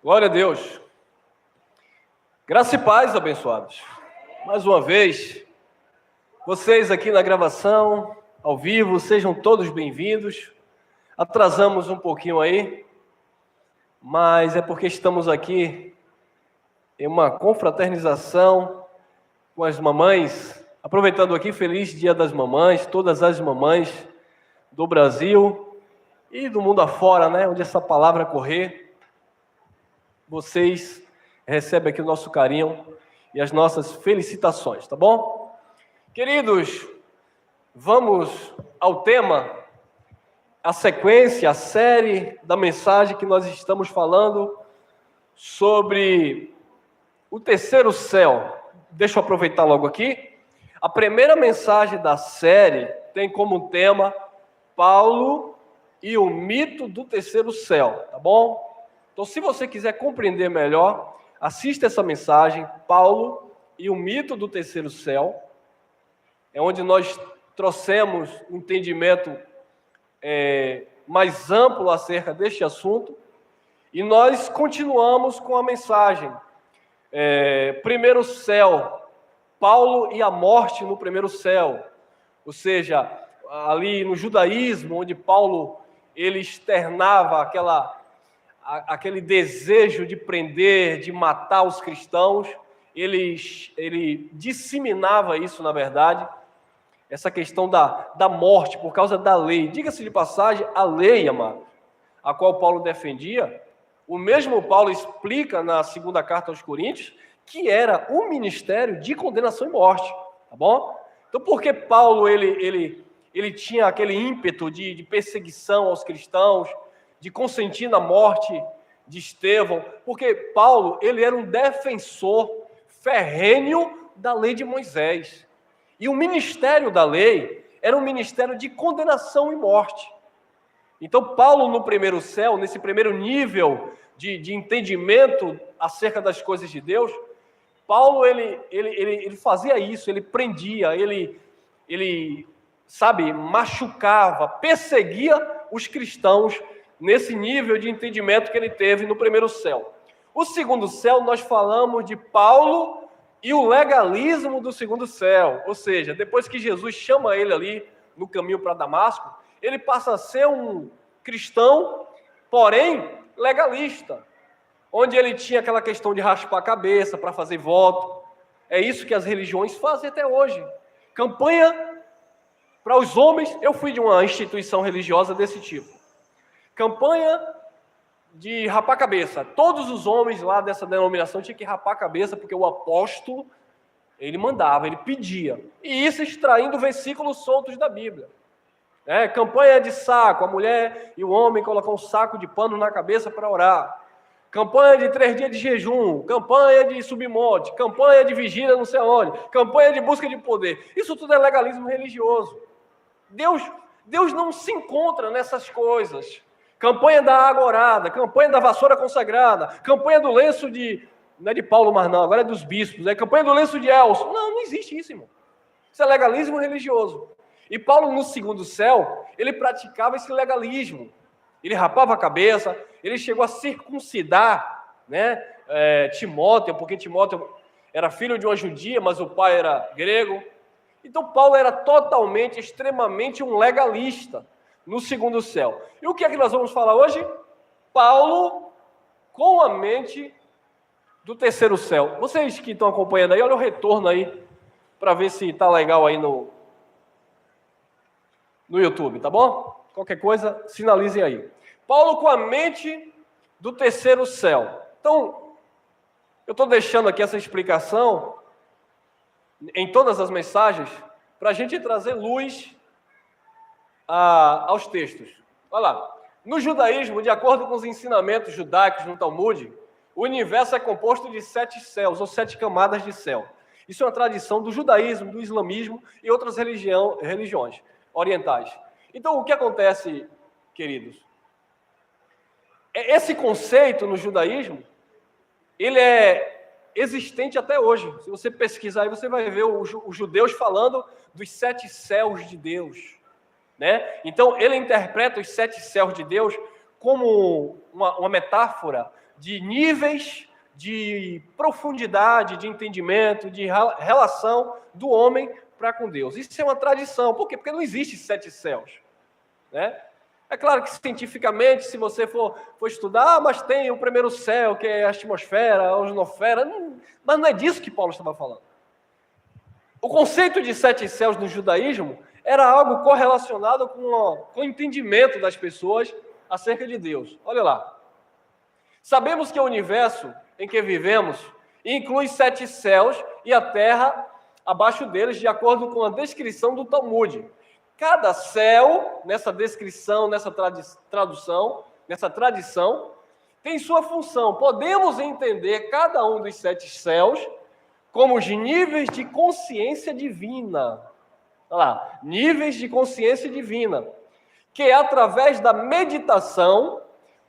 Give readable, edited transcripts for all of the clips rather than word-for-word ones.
Glória a Deus. Graça e paz, abençoados. Mais uma vez, vocês aqui na gravação, ao vivo, sejam todos bem-vindos. Atrasamos um pouquinho aí, mas é porque estamos aqui em uma confraternização com as mamães. Aproveitando aqui, feliz Dia das Mamães, todas as mamães do Brasil e do mundo afora, né? Onde essa palavra correr. Vocês recebem aqui o nosso carinho e as nossas felicitações, tá bom? Queridos, vamos ao tema, a sequência, a série da mensagem que nós estamos falando sobre o terceiro céu. Deixa eu aproveitar logo aqui. A primeira mensagem da série tem como tema Paulo e o mito do terceiro céu, tá bom? Então, se você quiser compreender melhor, assista essa mensagem, Paulo e o mito do terceiro céu, é onde nós trouxemos um entendimento mais amplo acerca deste assunto, e nós continuamos com a mensagem, primeiro céu, Paulo e a morte no primeiro céu, ou seja, ali no judaísmo, onde Paulo ele externava aquele desejo de prender, de matar os cristãos, ele disseminava isso, na verdade, essa questão da morte por causa da lei. Diga-se de passagem, a lei, amado, a qual Paulo defendia, o mesmo Paulo explica na segunda carta aos Coríntios, que era um ministério de condenação e morte, tá bom? Então, por que Paulo, ele tinha aquele ímpeto de perseguição aos cristãos, de consentir na morte de Estevão? Porque Paulo, ele era um defensor ferrenho da lei de Moisés. E o ministério da lei era um ministério de condenação e morte. Então, Paulo, no primeiro céu, nesse primeiro nível de entendimento acerca das coisas de Deus, Paulo, ele fazia isso, ele prendia, ele machucava, perseguia os cristãos nesse nível de entendimento que ele teve no primeiro céu. O segundo céu, nós falamos de Paulo e o legalismo do segundo céu, ou seja, depois que Jesus chama ele ali no caminho para Damasco, ele passa a ser um cristão, porém legalista, onde ele tinha aquela questão de raspar a cabeça para fazer voto. É isso que as religiões fazem até hoje. Campanha para os homens. Eu fui de uma instituição religiosa desse tipo. Campanha de rapar a cabeça. Todos os homens lá dessa denominação tinham que rapar a cabeça, porque o apóstolo, ele mandava, ele pedia. E isso extraindo versículos soltos da Bíblia. Campanha de saco, a mulher e o homem colocam um saco de pano na cabeça para orar. Campanha de 3 dias de jejum, campanha de submonte, campanha de vigília não sei onde, campanha de busca de poder. Isso tudo é legalismo religioso. Deus não se encontra nessas coisas. Campanha da água orada, campanha da vassoura consagrada, campanha do lenço não é de Paulo mais não, agora é dos bispos, campanha do lenço de Elcio. Não existe isso, irmão. Isso é legalismo religioso. E Paulo, no segundo céu, ele praticava esse legalismo. Ele rapava a cabeça, ele chegou a circuncidar, Timóteo, porque Timóteo era filho de uma judia, mas o pai era grego. Então, Paulo era totalmente, extremamente um legalista no segundo céu. E o que é que nós vamos falar hoje? Paulo com a mente do terceiro céu. Vocês que estão acompanhando aí, olha o retorno aí, para ver se está legal aí no YouTube, tá bom? Qualquer coisa, sinalizem aí. Paulo com a mente do terceiro céu. Então, eu estou deixando aqui essa explicação em todas as mensagens para a gente trazer luz aos textos. Olha lá. No judaísmo, de acordo com os ensinamentos judaicos no Talmud, o universo é composto de 7 céus, ou 7 camadas de céu. Isso é uma tradição do judaísmo, do islamismo e outras religiões orientais. Então, o que acontece, queridos? Esse conceito no judaísmo, ele é existente até hoje. Se você pesquisar aí, você vai ver os judeus falando dos 7 céus de Deus. Então, ele interpreta os 7 céus de Deus como uma metáfora de níveis de profundidade, de entendimento, de relação do homem para com Deus. Isso é uma tradição. Por quê? Porque não existe 7 céus, né? É claro que cientificamente, se você for estudar, mas tem o primeiro céu, que é a atmosfera, a ozonofera, mas não é disso que Paulo estava falando. O conceito de 7 céus no judaísmo era algo correlacionado com o entendimento das pessoas acerca de Deus. Olha lá. Sabemos que o universo em que vivemos inclui 7 céus e a terra abaixo deles, de acordo com a descrição do Talmud. Cada céu, nessa descrição, nessa tradução, nessa tradição, tem sua função. Podemos entender cada um dos 7 céus como os níveis de consciência divina. Olha lá, níveis de consciência divina, que através da meditação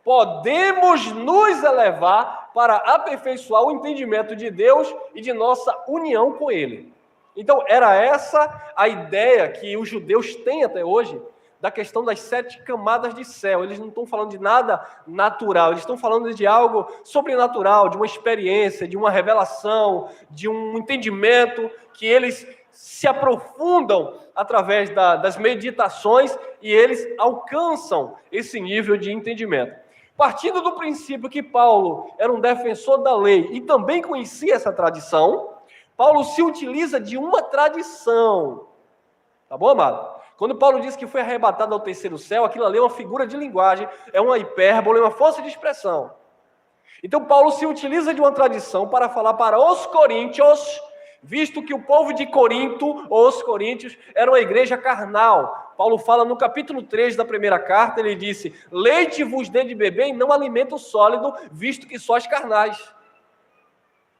podemos nos elevar para aperfeiçoar o entendimento de Deus e de nossa união com Ele. Então, era essa a ideia que os judeus têm até hoje, da questão das 7 camadas de céu. Eles não estão falando de nada natural, eles estão falando de algo sobrenatural, de uma experiência, de uma revelação, de um entendimento que eles se aprofundam através das meditações e eles alcançam esse nível de entendimento. Partindo do princípio que Paulo era um defensor da lei e também conhecia essa tradição, Paulo se utiliza de uma tradição. Tá bom, amado? Quando Paulo diz que foi arrebatado ao 3º céu, aquilo ali é uma figura de linguagem, é uma hipérbole, é uma força de expressão. Então, Paulo se utiliza de uma tradição para falar para os coríntios, visto que o povo de Corinto, os coríntios, era uma igreja carnal. Paulo fala no capítulo 3 da primeira carta, ele disse: leite vos dê de beber e não alimento sólido, visto que sois carnais.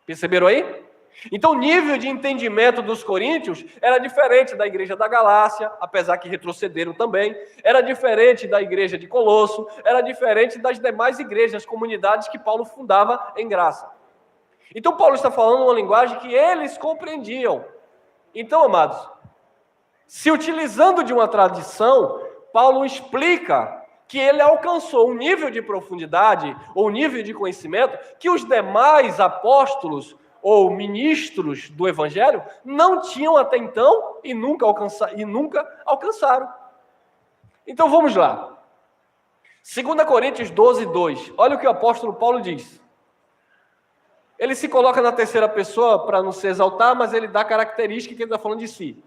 Perceberam aí? Então, o nível de entendimento dos coríntios era diferente da igreja da Galácia, apesar que retrocederam também, era diferente da igreja de Colosso, era diferente das demais igrejas, comunidades que Paulo fundava em graça. Então, Paulo está falando uma linguagem que eles compreendiam. Então, amados, se utilizando de uma tradição, Paulo explica que ele alcançou um nível de profundidade, ou nível de conhecimento, que os demais apóstolos ou ministros do Evangelho não tinham até então e nunca alcançaram. Então vamos lá. 2 Coríntios 12, 2. Olha o que o apóstolo Paulo diz. Ele se coloca na terceira pessoa para não se exaltar, mas ele dá característica que ele está falando de si.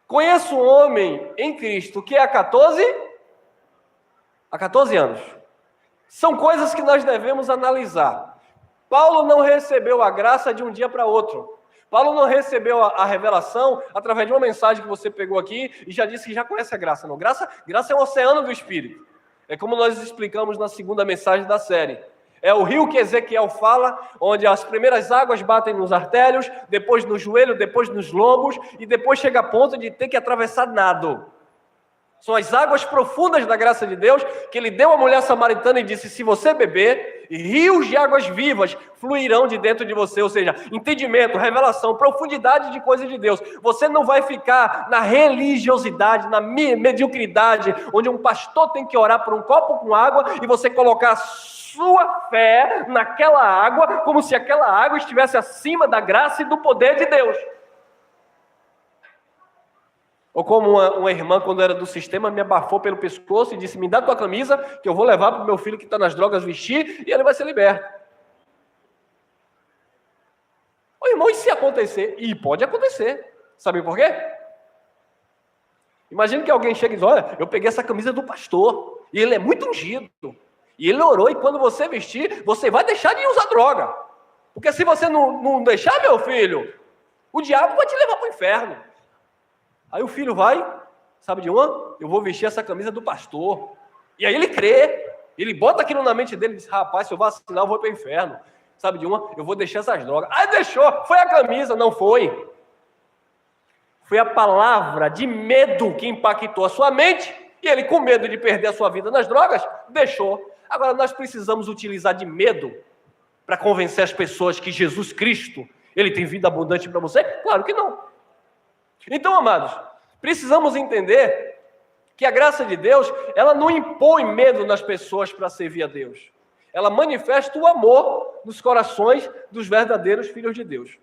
Conheço um homem em Cristo que há 14 anos. São coisas que nós devemos analisar. Paulo não recebeu a graça de um dia para outro. Paulo não recebeu a revelação através de uma mensagem que você pegou aqui e já disse que já conhece a graça. Não, graça é um oceano do Espírito. É como nós explicamos na segunda mensagem da série. É o rio que Ezequiel fala, onde as primeiras águas batem nos artérios, depois no joelho, depois nos lombos, e depois chega a ponto de ter que atravessar nado. São as águas profundas da graça de Deus que ele deu à mulher samaritana e disse: se você beber, rios de águas vivas fluirão de dentro de você. Ou seja, entendimento, revelação, profundidade de coisas de Deus. Você não vai ficar na religiosidade, na mediocridade, onde um pastor tem que orar por um copo com água e você colocar sua fé naquela água como se aquela água estivesse acima da graça e do poder de Deus. Ou como uma irmã, quando era do sistema, me abafou pelo pescoço e disse: me dá tua camisa, que eu vou levar para o meu filho que está nas drogas vestir, e ele vai ser liberto. Ô irmão, e se acontecer? E pode acontecer. Sabe por quê? Imagina que alguém chega e diz: olha, eu peguei essa camisa do pastor, e ele é muito ungido, e ele orou, e quando você vestir, você vai deixar de usar droga. Porque se você não deixar, meu filho, o diabo vai te levar para o inferno. Aí o filho vai, sabe de uma? Eu vou vestir essa camisa do pastor. E aí ele crê, ele bota aquilo na mente dele e diz: rapaz, se eu vacilar, eu vou para o inferno. Sabe de uma? Eu vou deixar essas drogas. Aí deixou, foi a camisa, não foi. Foi a palavra de medo que impactou a sua mente, e ele, com medo de perder a sua vida nas drogas, deixou. Agora, nós precisamos utilizar de medo para convencer as pessoas que Jesus Cristo, ele tem vida abundante para você? Claro que não. Então, amados, precisamos entender que a graça de Deus, ela não impõe medo nas pessoas para servir a Deus. Ela manifesta o amor nos corações dos verdadeiros filhos de Deus.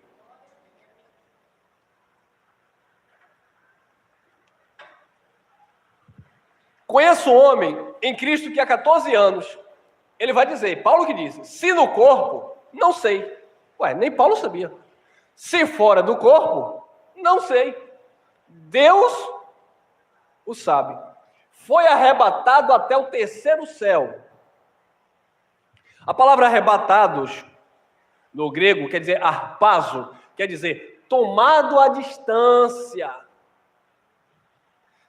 Conheço um homem em Cristo que há 14 anos, ele vai dizer, Paulo que diz, se no corpo, não sei. Ué, nem Paulo sabia. Se fora do corpo, não sei. Deus o sabe. Foi arrebatado até o terceiro céu. A palavra arrebatados, no grego, quer dizer harpazo, quer dizer tomado à distância,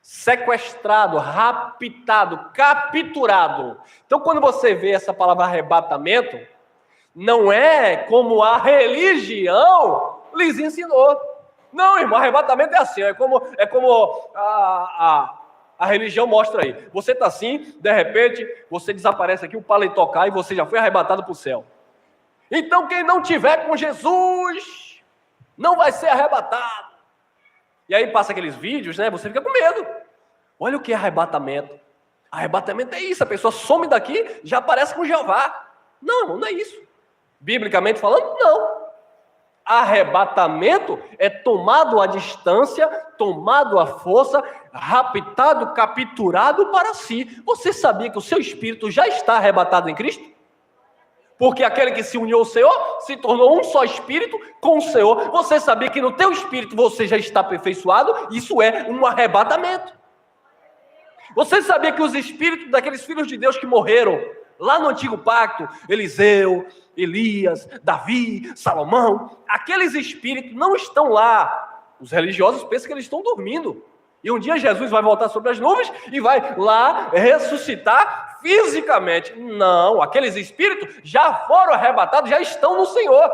sequestrado, raptado, capturado. Então, quando você vê essa palavra arrebatamento, não é como a religião lhes ensinou. Não, irmão, arrebatamento é assim, é como a religião mostra aí. Você está assim, de repente, você desaparece aqui, o paletó cai e você já foi arrebatado para o céu. Então, quem não tiver com Jesus, não vai ser arrebatado. E aí passa aqueles vídeos, né? Você fica com medo. Olha o que é arrebatamento. Arrebatamento é isso, a pessoa some daqui, já aparece com Jeová. Não, não é isso. Biblicamente falando, não. Arrebatamento é tomado à distância, tomado à força, raptado, capturado para si. Você sabia que o seu espírito já está arrebatado em Cristo? Porque aquele que se uniu ao Senhor se tornou um só espírito com o Senhor. Você sabia que no teu espírito você já está aperfeiçoado? Isso é um arrebatamento. Você sabia que os espíritos daqueles filhos de Deus que morreram lá no Antigo Pacto, Eliseu, Elias, Davi, Salomão, aqueles espíritos não estão lá. Os religiosos pensam que eles estão dormindo. E um dia Jesus vai voltar sobre as nuvens e vai lá ressuscitar fisicamente. Não, aqueles espíritos já foram arrebatados, já estão no Senhor.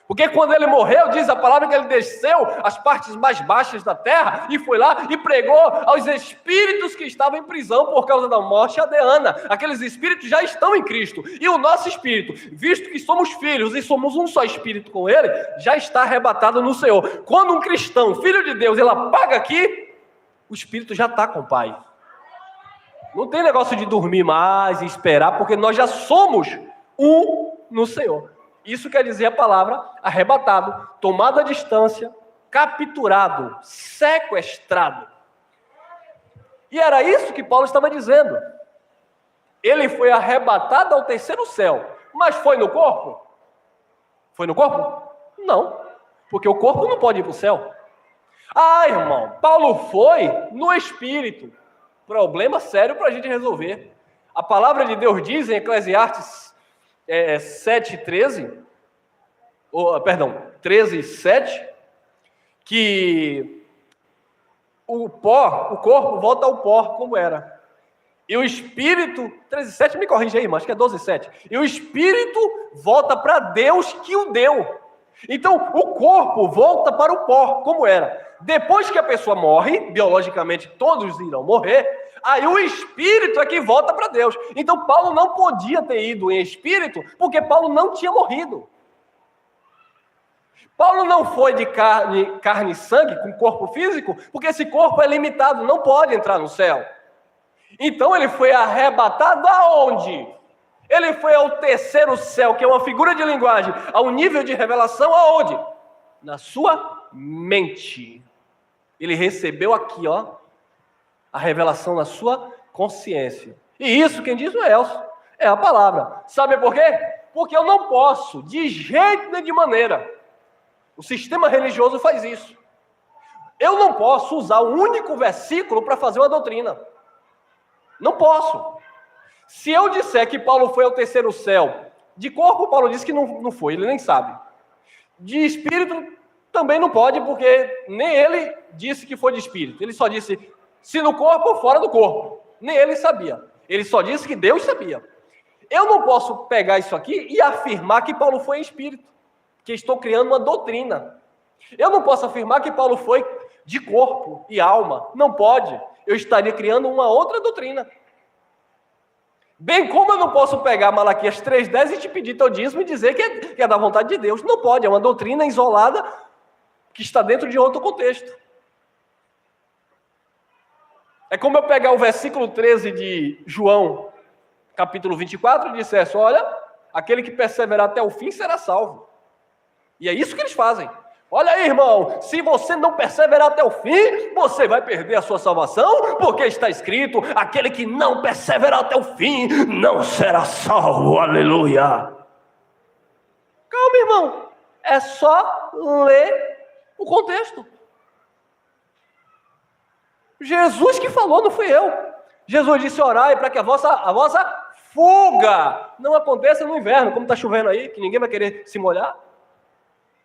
Porque quando ele morreu, diz a palavra que ele desceu às partes mais baixas da terra e foi lá e pregou aos espíritos que estavam em prisão por causa da morte adeana. Aqueles espíritos já estão em Cristo. E o nosso espírito, visto que somos filhos e somos um só espírito com ele, já está arrebatado no Senhor. Quando um cristão, filho de Deus, ele apaga aqui, o espírito já está com o Pai. Não tem negócio de dormir mais e esperar, porque nós já somos um no Senhor. Isso quer dizer a palavra arrebatado, tomado à distância, capturado, sequestrado. E era isso que Paulo estava dizendo. Ele foi arrebatado ao terceiro céu, mas foi no corpo? Foi no corpo? Não, porque o corpo não pode ir para o céu. Ah, irmão, Paulo foi no espírito. Problema sério para a gente resolver. A palavra de Deus diz em Eclesiastes 13:7, que o corpo volta ao pó como era. E o espírito, 13:7, me corrija aí, irmão, acho que é 12:7. E o espírito volta para Deus que o deu. Então, o corpo volta para o pó, como era. Depois que a pessoa morre, biologicamente todos irão morrer, aí o espírito é que volta para Deus. Então, Paulo não podia ter ido em espírito, porque Paulo não tinha morrido. Paulo não foi de carne e sangue, com corpo físico, porque esse corpo é limitado, não pode entrar no céu. Então, ele foi arrebatado aonde? Ele foi ao terceiro céu, que é uma figura de linguagem, ao nível de revelação aonde? Na sua mente. Ele recebeu aqui, ó, a revelação na sua consciência. E isso, quem diz o Elcio, é a palavra. Sabe por quê? Porque eu não posso, de jeito nem de maneira. O sistema religioso faz isso. Eu não posso usar um único versículo para fazer uma doutrina. Não posso. Se eu disser que Paulo foi ao terceiro céu, de corpo Paulo disse que não foi, ele nem sabe. De espírito também não pode, porque nem ele disse que foi de espírito. Ele só disse se no corpo ou fora do corpo. Nem ele sabia. Ele só disse que Deus sabia. Eu não posso pegar isso aqui e afirmar que Paulo foi em espírito, que estou criando uma doutrina. Eu não posso afirmar que Paulo foi de corpo e alma. Não pode. Eu estaria criando uma outra doutrina. Bem como eu não posso pegar Malaquias 3:10 e te pedir teu dízimo e dizer que é da vontade de Deus. Não pode, é uma doutrina isolada que está dentro de outro contexto. É como eu pegar o versículo 13 de João capítulo 24, e dissesse, olha, aquele que perseverar até o fim será salvo. E é isso que eles fazem. Olha aí, irmão, se você não perseverar até o fim, você vai perder a sua salvação, porque está escrito, aquele que não perseverar até o fim, não será salvo, aleluia. Calma, irmão, é só ler o contexto. Jesus que falou, não fui eu. Jesus disse, orai para que a vossa fuga não aconteça no inverno, como está chovendo aí, que ninguém vai querer se molhar.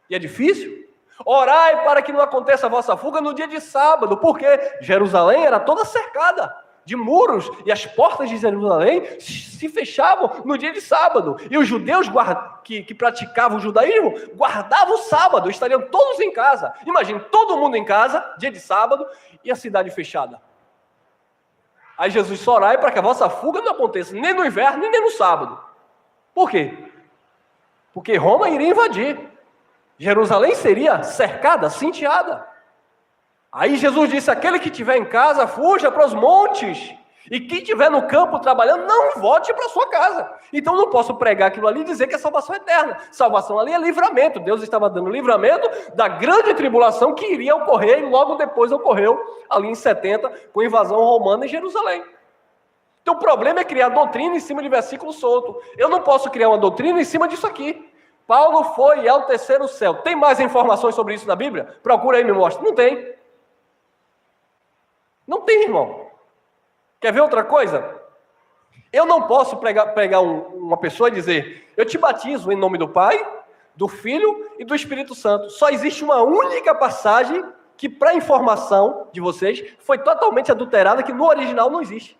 E é difícil. Orai para que não aconteça a vossa fuga no dia de sábado, porque Jerusalém era toda cercada de muros, e as portas de Jerusalém se fechavam no dia de sábado. E os judeus que praticavam o judaísmo guardavam o sábado, estariam todos em casa. Imagine, todo mundo em casa, dia de sábado, e a cidade fechada. Aí Jesus disse, orai para que a vossa fuga não aconteça nem no inverno, nem no sábado. Por quê? Porque Roma iria invadir. Jerusalém seria cercada, cinteada. Aí Jesus disse, aquele que estiver em casa, fuja para os montes. E quem estiver no campo trabalhando, não volte para sua casa. Então não posso pregar aquilo ali e dizer que é salvação eterna. Salvação ali é livramento. Deus estava dando livramento da grande tribulação que iria ocorrer, e logo depois ocorreu, ali em 70, com a invasão romana em Jerusalém. Então o problema é criar doutrina em cima de versículo solto. Eu não posso criar uma doutrina em cima disso aqui. Paulo foi ao terceiro céu. Tem mais informações sobre isso na Bíblia? Procura aí e me mostra. Não tem. Não tem, irmão. Quer ver outra coisa? Eu não posso pregar uma pessoa e dizer, eu te batizo em nome do Pai, do Filho e do Espírito Santo. Só existe uma única passagem que, para informação de vocês, foi totalmente adulterada, que no original não existe.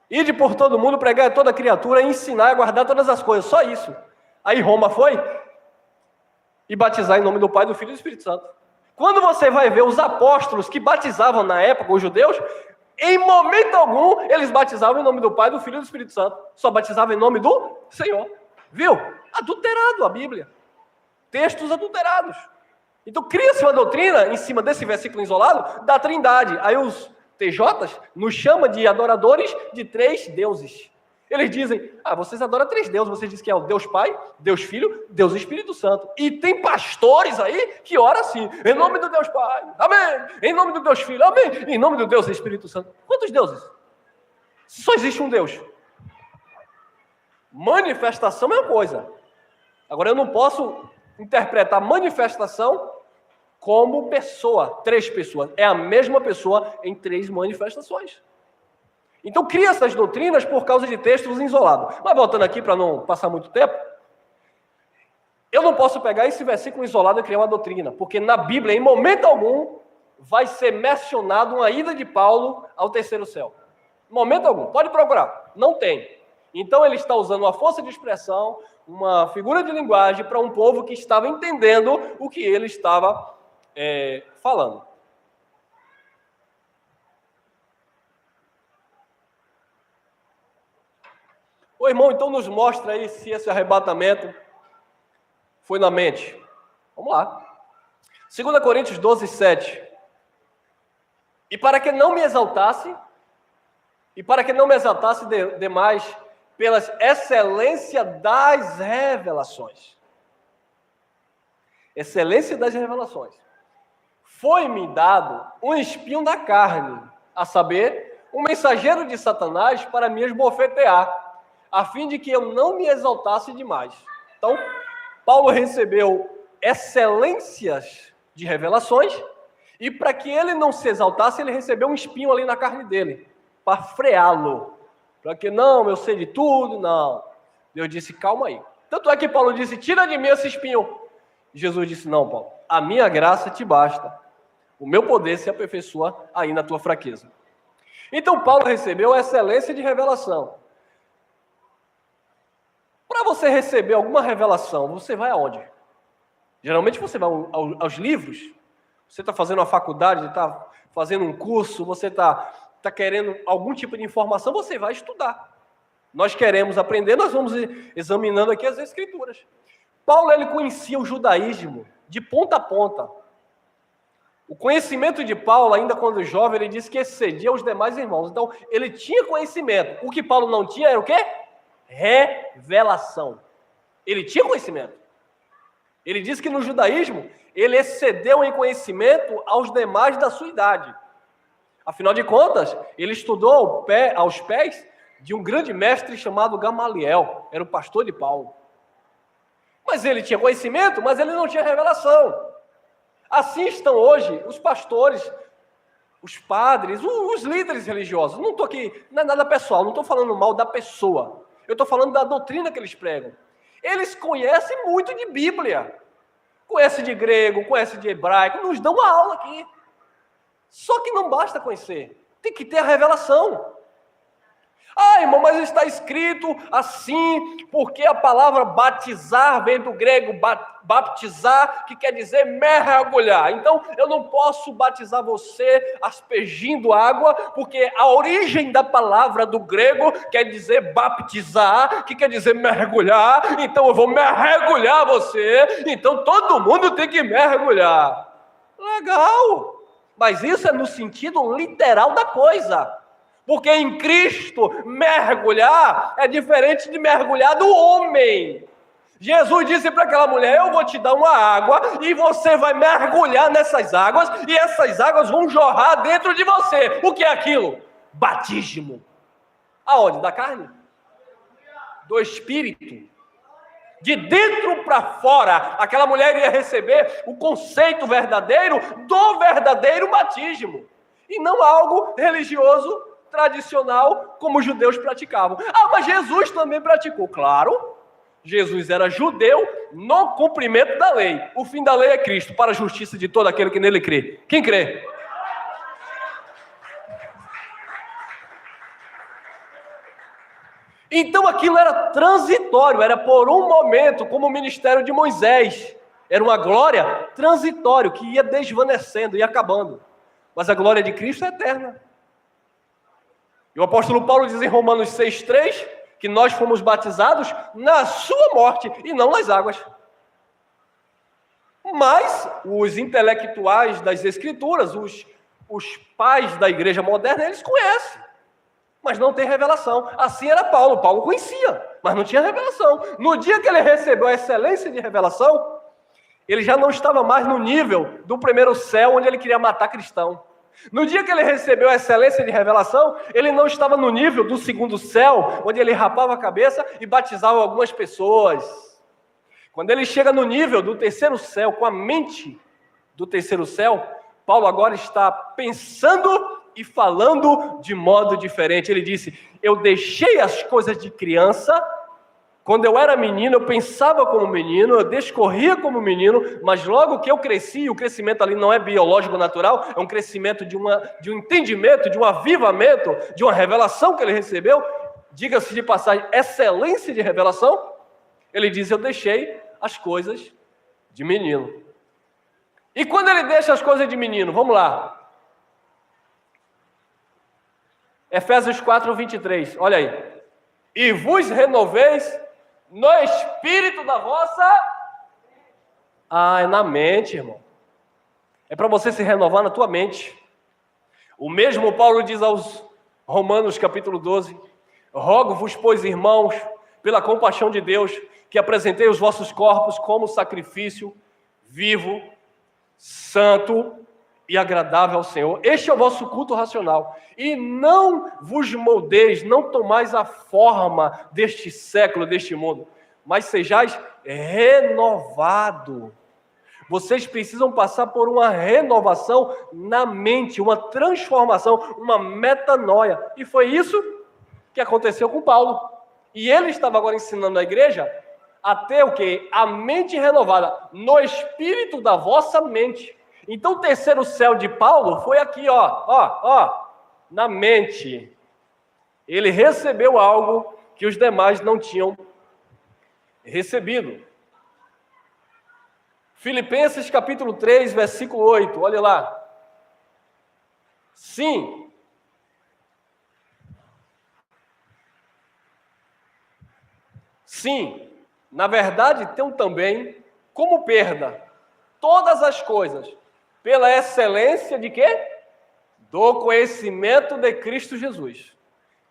Ide por todo mundo, pregar a toda criatura, ensinar a guardar todas as coisas. Só isso. Aí Roma foi e batizar em nome do Pai, do Filho e do Espírito Santo. Quando você vai ver os apóstolos que batizavam na época, os judeus, em momento algum, eles batizavam em nome do Pai, do Filho e do Espírito Santo. Só batizavam em nome do Senhor. Viu? Adulterado a Bíblia. Textos adulterados. Então cria-se uma doutrina, em cima desse versículo isolado, da Trindade. Aí os TJs nos chamam de adoradores de 3 deuses. Eles dizem, vocês adoram 3 deuses, vocês dizem que é o Deus Pai, Deus Filho, Deus Espírito Santo. E tem pastores aí que oram assim, em nome do Deus Pai, amém, em nome do Deus Filho, amém, em nome do Deus Espírito Santo. Quantos deuses? Só existe um Deus. Manifestação é uma coisa. Agora eu não posso interpretar manifestação como pessoa, 3 pessoas. É a mesma pessoa em 3 manifestações. Então cria essas doutrinas por causa de textos isolados. Mas voltando aqui para não passar muito tempo, eu não posso pegar esse versículo isolado e criar uma doutrina, porque na Bíblia, em momento algum, vai ser mencionado uma ida de Paulo ao terceiro céu. Em momento algum. Pode procurar. Não tem. Então ele está usando uma força de expressão, uma figura de linguagem para um povo que estava entendendo o que ele estava falando. O irmão então nos mostra aí se esse arrebatamento foi na mente. Vamos lá. 2 Coríntios 12, 7. E para que não me exaltasse demais pelas excelência das revelações. Excelência das revelações. Foi-me dado um espinho da carne, a saber, um mensageiro de Satanás para me esbofetear, a fim de que eu não me exaltasse demais. Então, Paulo recebeu excelências de revelações, e para que ele não se exaltasse, ele recebeu um espinho ali na carne dele, para freá-lo. Para que, não, eu sei de tudo, não. Deus disse, calma aí. Tanto é que Paulo disse, tira de mim esse espinho. Jesus disse, não, Paulo, a minha graça te basta. O meu poder se aperfeiçoa aí na tua fraqueza. Então, Paulo recebeu a excelência de revelação. Para você receber alguma revelação, você vai aonde? Geralmente você vai aos livros. Você está fazendo uma faculdade, está fazendo um curso, você está querendo algum tipo de informação, você vai estudar. Nós queremos aprender, nós vamos examinando aqui as Escrituras. Paulo, ele conhecia o judaísmo de ponta a ponta. O conhecimento de Paulo, ainda quando jovem, ele disse que excedia os demais irmãos. Então, ele tinha conhecimento. O que Paulo não tinha era o quê? Revelação. Ele tinha conhecimento. Ele disse que no judaísmo, ele excedeu em conhecimento aos demais da sua idade. Afinal de contas, ele estudou aos pés de um grande mestre chamado Gamaliel. Era o pastor de Paulo. Mas ele tinha conhecimento, mas ele não tinha revelação. Assim estão hoje os pastores, os padres, os líderes religiosos. Não estou aqui, não é nada pessoal, não estou falando mal da pessoa. Eu estou falando da doutrina que eles pregam. Eles conhecem muito de Bíblia. Conhecem de grego, conhecem de hebraico, nos dão uma aula aqui. Só que não basta conhecer, tem que ter a revelação. Ah, irmão, mas está escrito assim, porque a palavra batizar vem do grego baptizar, que quer dizer mergulhar. Então, eu não posso batizar você aspergindo água, porque a origem da palavra do grego quer dizer baptizar, que quer dizer mergulhar. Então, eu vou mergulhar você. Então, todo mundo tem que mergulhar. Legal! Mas isso é no sentido literal da coisa. Porque em Cristo, mergulhar é diferente de mergulhar do homem. Jesus disse para aquela mulher, eu vou te dar uma água e você vai mergulhar nessas águas e essas águas vão jorrar dentro de você. O que é aquilo? Batismo. Aonde? Da carne? Do Espírito. De dentro para fora, aquela mulher ia receber o conceito verdadeiro do verdadeiro batismo. E não algo religioso tradicional, como os judeus praticavam. Ah, mas Jesus também praticou. Claro, Jesus era judeu no cumprimento da lei. O fim da lei é Cristo, para a justiça de todo aquele que nele crê. Quem crê? Então aquilo era transitório, era por um momento, como o ministério de Moisés. Era uma glória transitória, que ia desvanecendo, ia acabando. Mas a glória de Cristo é eterna. E o apóstolo Paulo diz em Romanos 6,3 que nós fomos batizados na sua morte e não nas águas. Mas os intelectuais das Escrituras, os pais da igreja moderna, eles conhecem, mas não tem revelação. Assim era Paulo. Paulo conhecia, mas não tinha revelação. No dia que ele recebeu a excelência de revelação, ele já não estava mais no nível do primeiro céu, onde ele queria matar cristão. No dia que ele recebeu a excelência de revelação, ele não estava no nível do segundo céu, onde ele rapava a cabeça e batizava algumas pessoas. Quando ele chega no nível do terceiro céu, com a mente do terceiro céu, Paulo agora está pensando e falando de modo diferente. Ele disse, eu deixei as coisas de criança. Quando eu era menino, eu pensava como menino, eu discorria como menino, mas logo que eu cresci, o crescimento ali não é biológico natural, é um crescimento de um entendimento, de um avivamento, de uma revelação que ele recebeu, diga-se de passagem, excelência de revelação. Ele diz, eu deixei as coisas de menino. E quando ele deixa as coisas de menino, vamos lá. Efésios 4:23, olha aí. E vos renoveis no espírito da vossa... é na mente, irmão. É para você se renovar na tua mente. O mesmo Paulo diz aos Romanos, capítulo 12, rogo-vos, pois, irmãos, pela compaixão de Deus, que apresentei os vossos corpos como sacrifício vivo, santo e agradável ao Senhor. Este é o vosso culto racional. E não vos moldeis, não tomais a forma deste século, deste mundo, mas sejais renovado. Vocês precisam passar por uma renovação na mente, uma transformação, uma metanoia. E foi isso que aconteceu com Paulo. E ele estava agora ensinando a igreja a ter o quê? A mente renovada, no espírito da vossa mente. Então o terceiro céu de Paulo foi aqui, na mente. Ele recebeu algo que os demais não tinham recebido. Filipenses capítulo 3, versículo 8, olha lá. Sim. Sim, na verdade, tenho também como perda todas as coisas, pela excelência de quê? Do conhecimento de Cristo Jesus.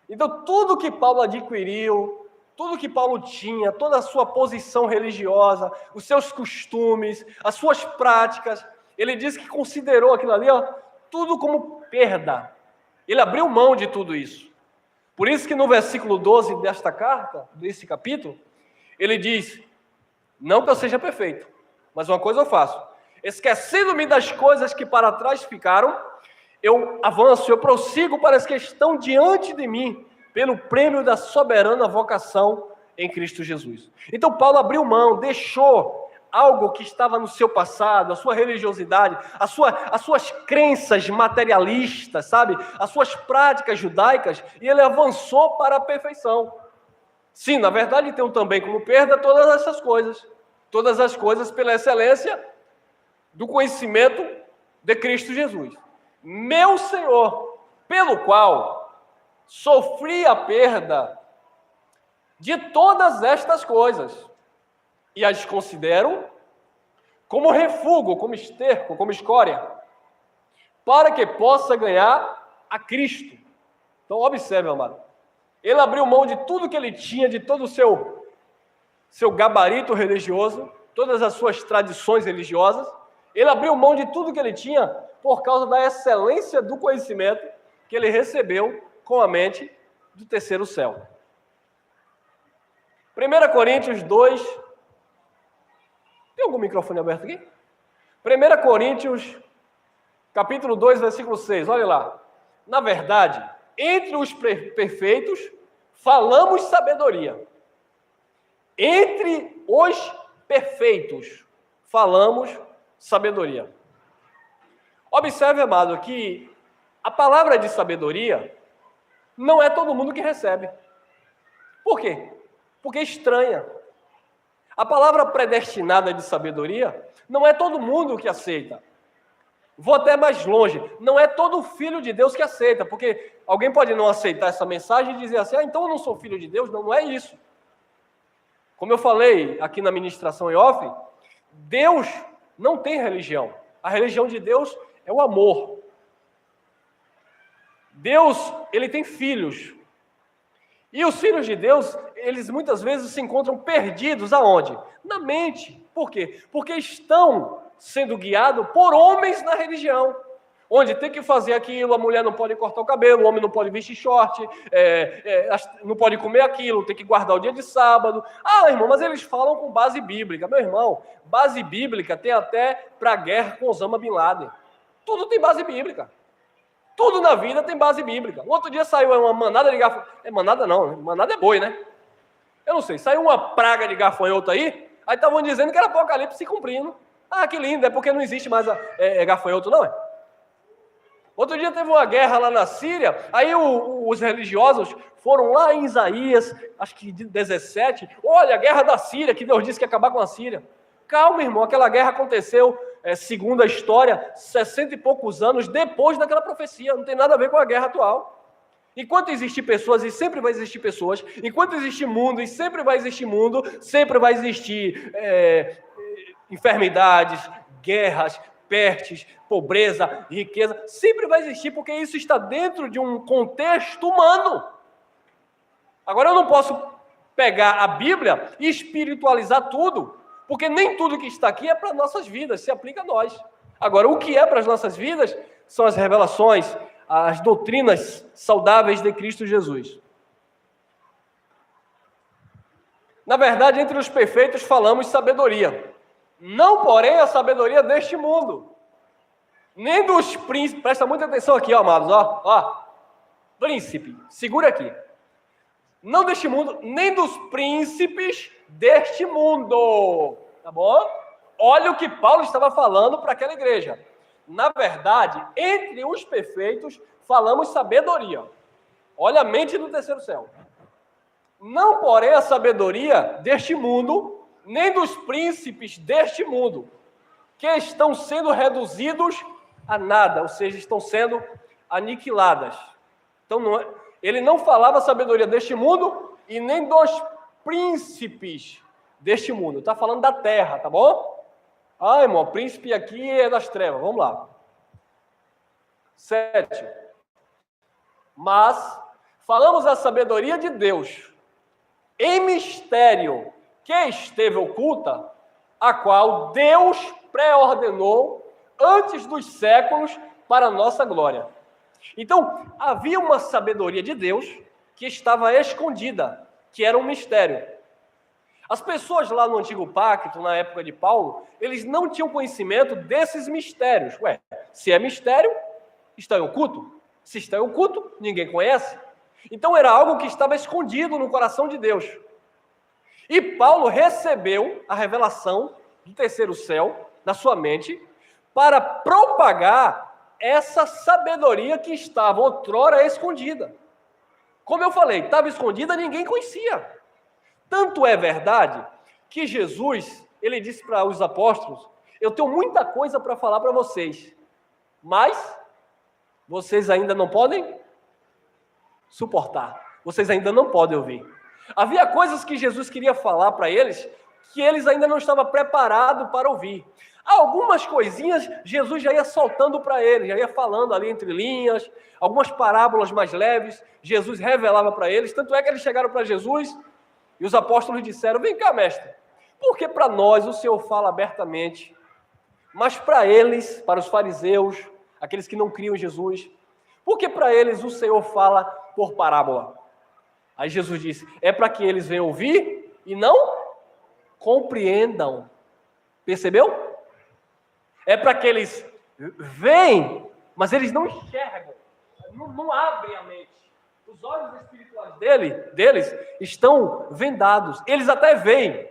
Então, tudo que Paulo adquiriu, tudo que Paulo tinha, toda a sua posição religiosa, os seus costumes, as suas práticas, ele diz que considerou aquilo ali, tudo como perda. Ele abriu mão de tudo isso. Por isso que no versículo 12 desta carta, desse capítulo, ele diz, não que eu seja perfeito, mas uma coisa eu faço, esquecendo-me das coisas que para trás ficaram, eu avanço, eu prossigo para as que estão diante de mim, pelo prêmio da soberana vocação em Cristo Jesus. Então Paulo abriu mão, deixou algo que estava no seu passado, a sua religiosidade, as suas crenças materialistas, sabe? As suas práticas judaicas, e ele avançou para a perfeição. Sim, na verdade tem também como perda todas as coisas pela excelência do conhecimento de Cristo Jesus. Meu Senhor, pelo qual sofri a perda de todas estas coisas e as considero como refúgio, como esterco, como escória, para que possa ganhar a Cristo. Então observe, amado, ele abriu mão de tudo que ele tinha, de todo o seu gabarito religioso, todas as suas tradições religiosas, ele abriu mão de tudo que ele tinha por causa da excelência do conhecimento que ele recebeu com a mente do terceiro céu. 1 Coríntios 2... Tem algum microfone aberto aqui? 1 Coríntios, capítulo 2, versículo 6, olha lá. Na verdade, entre os perfeitos, falamos sabedoria. Entre os perfeitos, falamos sabedoria. Observe, amado, que a palavra de sabedoria não é todo mundo que recebe. Por quê? Porque é estranha. A palavra predestinada de sabedoria não é todo mundo que aceita. Vou até mais longe. Não é todo filho de Deus que aceita, porque alguém pode não aceitar essa mensagem e dizer assim, então eu não sou filho de Deus. Não, não é isso. Como eu falei aqui na ministração em off, Deus não tem religião. A religião de Deus é o amor. Deus, ele tem filhos. E os filhos de Deus, eles muitas vezes se encontram perdidos aonde? Na mente. Por quê? Porque estão sendo guiados por homens na religião. Onde tem que fazer aquilo, a mulher não pode cortar o cabelo, o homem não pode vestir short, não pode comer aquilo, tem que guardar o dia de sábado. Ah, irmão, mas eles falam com base bíblica. Meu irmão, base bíblica tem até para a guerra com Osama Bin Laden. Tudo tem base bíblica. Tudo na vida tem base bíblica. O outro dia saiu uma manada de gafanhoto. Manada não, manada é boi, né? Eu não sei, saiu uma praga de gafanhoto aí estavam dizendo que era Apocalipse se cumprindo. Ah, que lindo, é porque não existe mais gafanhoto, não é? Outro dia teve uma guerra lá na Síria, aí os religiosos foram lá em Isaías, acho que de 17, olha, a guerra da Síria, que Deus disse que ia acabar com a Síria. Calma, irmão, aquela guerra aconteceu, segundo a história, 60 e poucos anos depois daquela profecia, não tem nada a ver com a guerra atual. Enquanto existir pessoas, e sempre vai existir pessoas, enquanto existir mundo, e sempre vai existir mundo, sempre vai existir enfermidades, guerras, pestes, pobreza, riqueza, sempre vai existir, porque isso está dentro de um contexto humano. Agora, eu não posso pegar a Bíblia e espiritualizar tudo, porque nem tudo que está aqui é para nossas vidas, se aplica a nós. Agora, o que é para as nossas vidas são as revelações, as doutrinas saudáveis de Cristo Jesus. Na verdade, entre os perfeitos falamos sabedoria. Não, porém, a sabedoria deste mundo. Nem dos príncipes. Presta muita atenção aqui, ó, amados. Ó. Príncipe, segura aqui. Não deste mundo, nem dos príncipes deste mundo. Tá bom? Olha o que Paulo estava falando para aquela igreja. Na verdade, entre os perfeitos, falamos sabedoria. Olha a mente do terceiro céu. Não, porém, a sabedoria deste mundo, nem dos príncipes deste mundo, que estão sendo reduzidos a nada, ou seja, estão sendo aniquiladas. Então, ele não falava sabedoria deste mundo e nem dos príncipes deste mundo. Está falando da terra, tá bom? Ah, irmão, príncipe aqui é das trevas. Vamos lá. 7. Mas falamos a sabedoria de Deus em mistério que esteve oculta, a qual Deus pré-ordenou antes dos séculos para a nossa glória. Então, havia uma sabedoria de Deus que estava escondida, que era um mistério. As pessoas lá no Antigo Pacto, na época de Paulo, eles não tinham conhecimento desses mistérios. Ué, se é mistério, está em oculto. Se está em oculto, ninguém conhece. Então era algo que estava escondido no coração de Deus. E Paulo recebeu a revelação do terceiro céu na sua mente para propagar essa sabedoria que estava outrora escondida. Como eu falei, estava escondida, ninguém conhecia. Tanto é verdade que Jesus, ele disse para os apóstolos: eu tenho muita coisa para falar para vocês, mas vocês ainda não podem suportar. Vocês ainda não podem ouvir. Havia coisas que Jesus queria falar para eles que eles ainda não estavam preparados para ouvir. Algumas coisinhas Jesus já ia soltando para eles, já ia falando ali entre linhas, algumas parábolas mais leves, Jesus revelava para eles. Tanto é que eles chegaram para Jesus e os apóstolos disseram: vem cá, mestre, porque para nós o Senhor fala abertamente, mas para eles, para os fariseus, aqueles que não criam em Jesus, porque para eles o Senhor fala por parábola? Aí Jesus disse: é para que eles venham ouvir e não compreendam. Percebeu? É para que eles veem, mas eles não enxergam, não abrem a mente. Os olhos espirituais deles estão vendados. Eles até veem,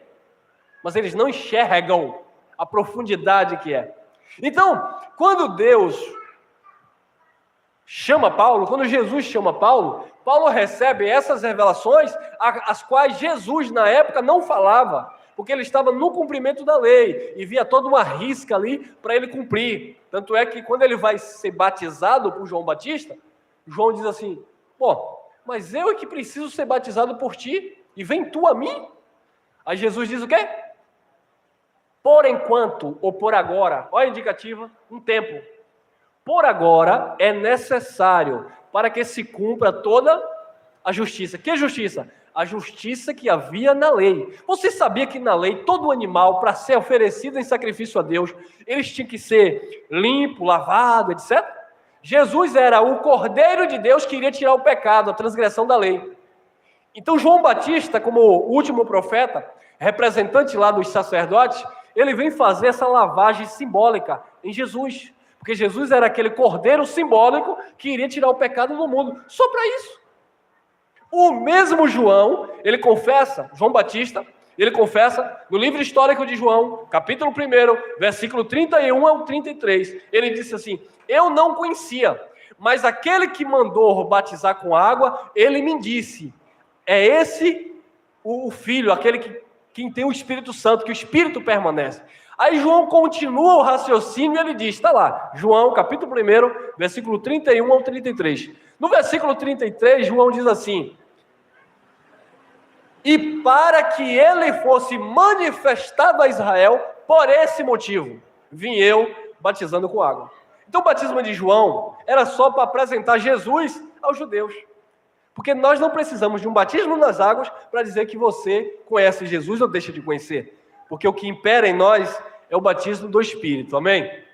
mas eles não enxergam a profundidade que é. Então, quando Deus chama Paulo, quando Jesus chama Paulo, Paulo recebe essas revelações, as quais Jesus na época não falava, porque ele estava no cumprimento da lei e via toda uma risca ali para ele cumprir. Tanto é que quando ele vai ser batizado por João Batista, João diz assim: pô, mas eu é que preciso ser batizado por ti e vem tu a mim? Aí Jesus diz o quê? Por enquanto, ou por agora, olha a indicativa, um tempo. Por agora é necessário para que se cumpra toda a justiça. Que justiça? A justiça que havia na lei. Você sabia que na lei todo animal, para ser oferecido em sacrifício a Deus, eles tinham que ser limpo, lavado, etc? Jesus era o Cordeiro de Deus que iria tirar o pecado, a transgressão da lei. Então João Batista, como último profeta, representante lá dos sacerdotes, ele vem fazer essa lavagem simbólica em Jesus. Porque Jesus era aquele cordeiro simbólico que iria tirar o pecado do mundo. Só para isso. O mesmo João, ele confessa, João Batista, ele confessa no livro histórico de João, capítulo 1, versículo 31 ao 33. Ele disse assim: eu não conhecia, mas aquele que mandou batizar com água, ele me disse: é esse o Filho, aquele que tem o Espírito Santo, que o Espírito permanece. Aí João continua o raciocínio e ele diz, está lá, João, capítulo 1, versículo 31 ao 33. No versículo 33, João diz assim: e para que ele fosse manifestado a Israel, por esse motivo, vim eu batizando com água. Então o batismo de João era só para apresentar Jesus aos judeus. Porque nós não precisamos de um batismo nas águas para dizer que você conhece Jesus ou deixa de conhecer. Porque o que impera em nós é o batismo do Espírito, amém?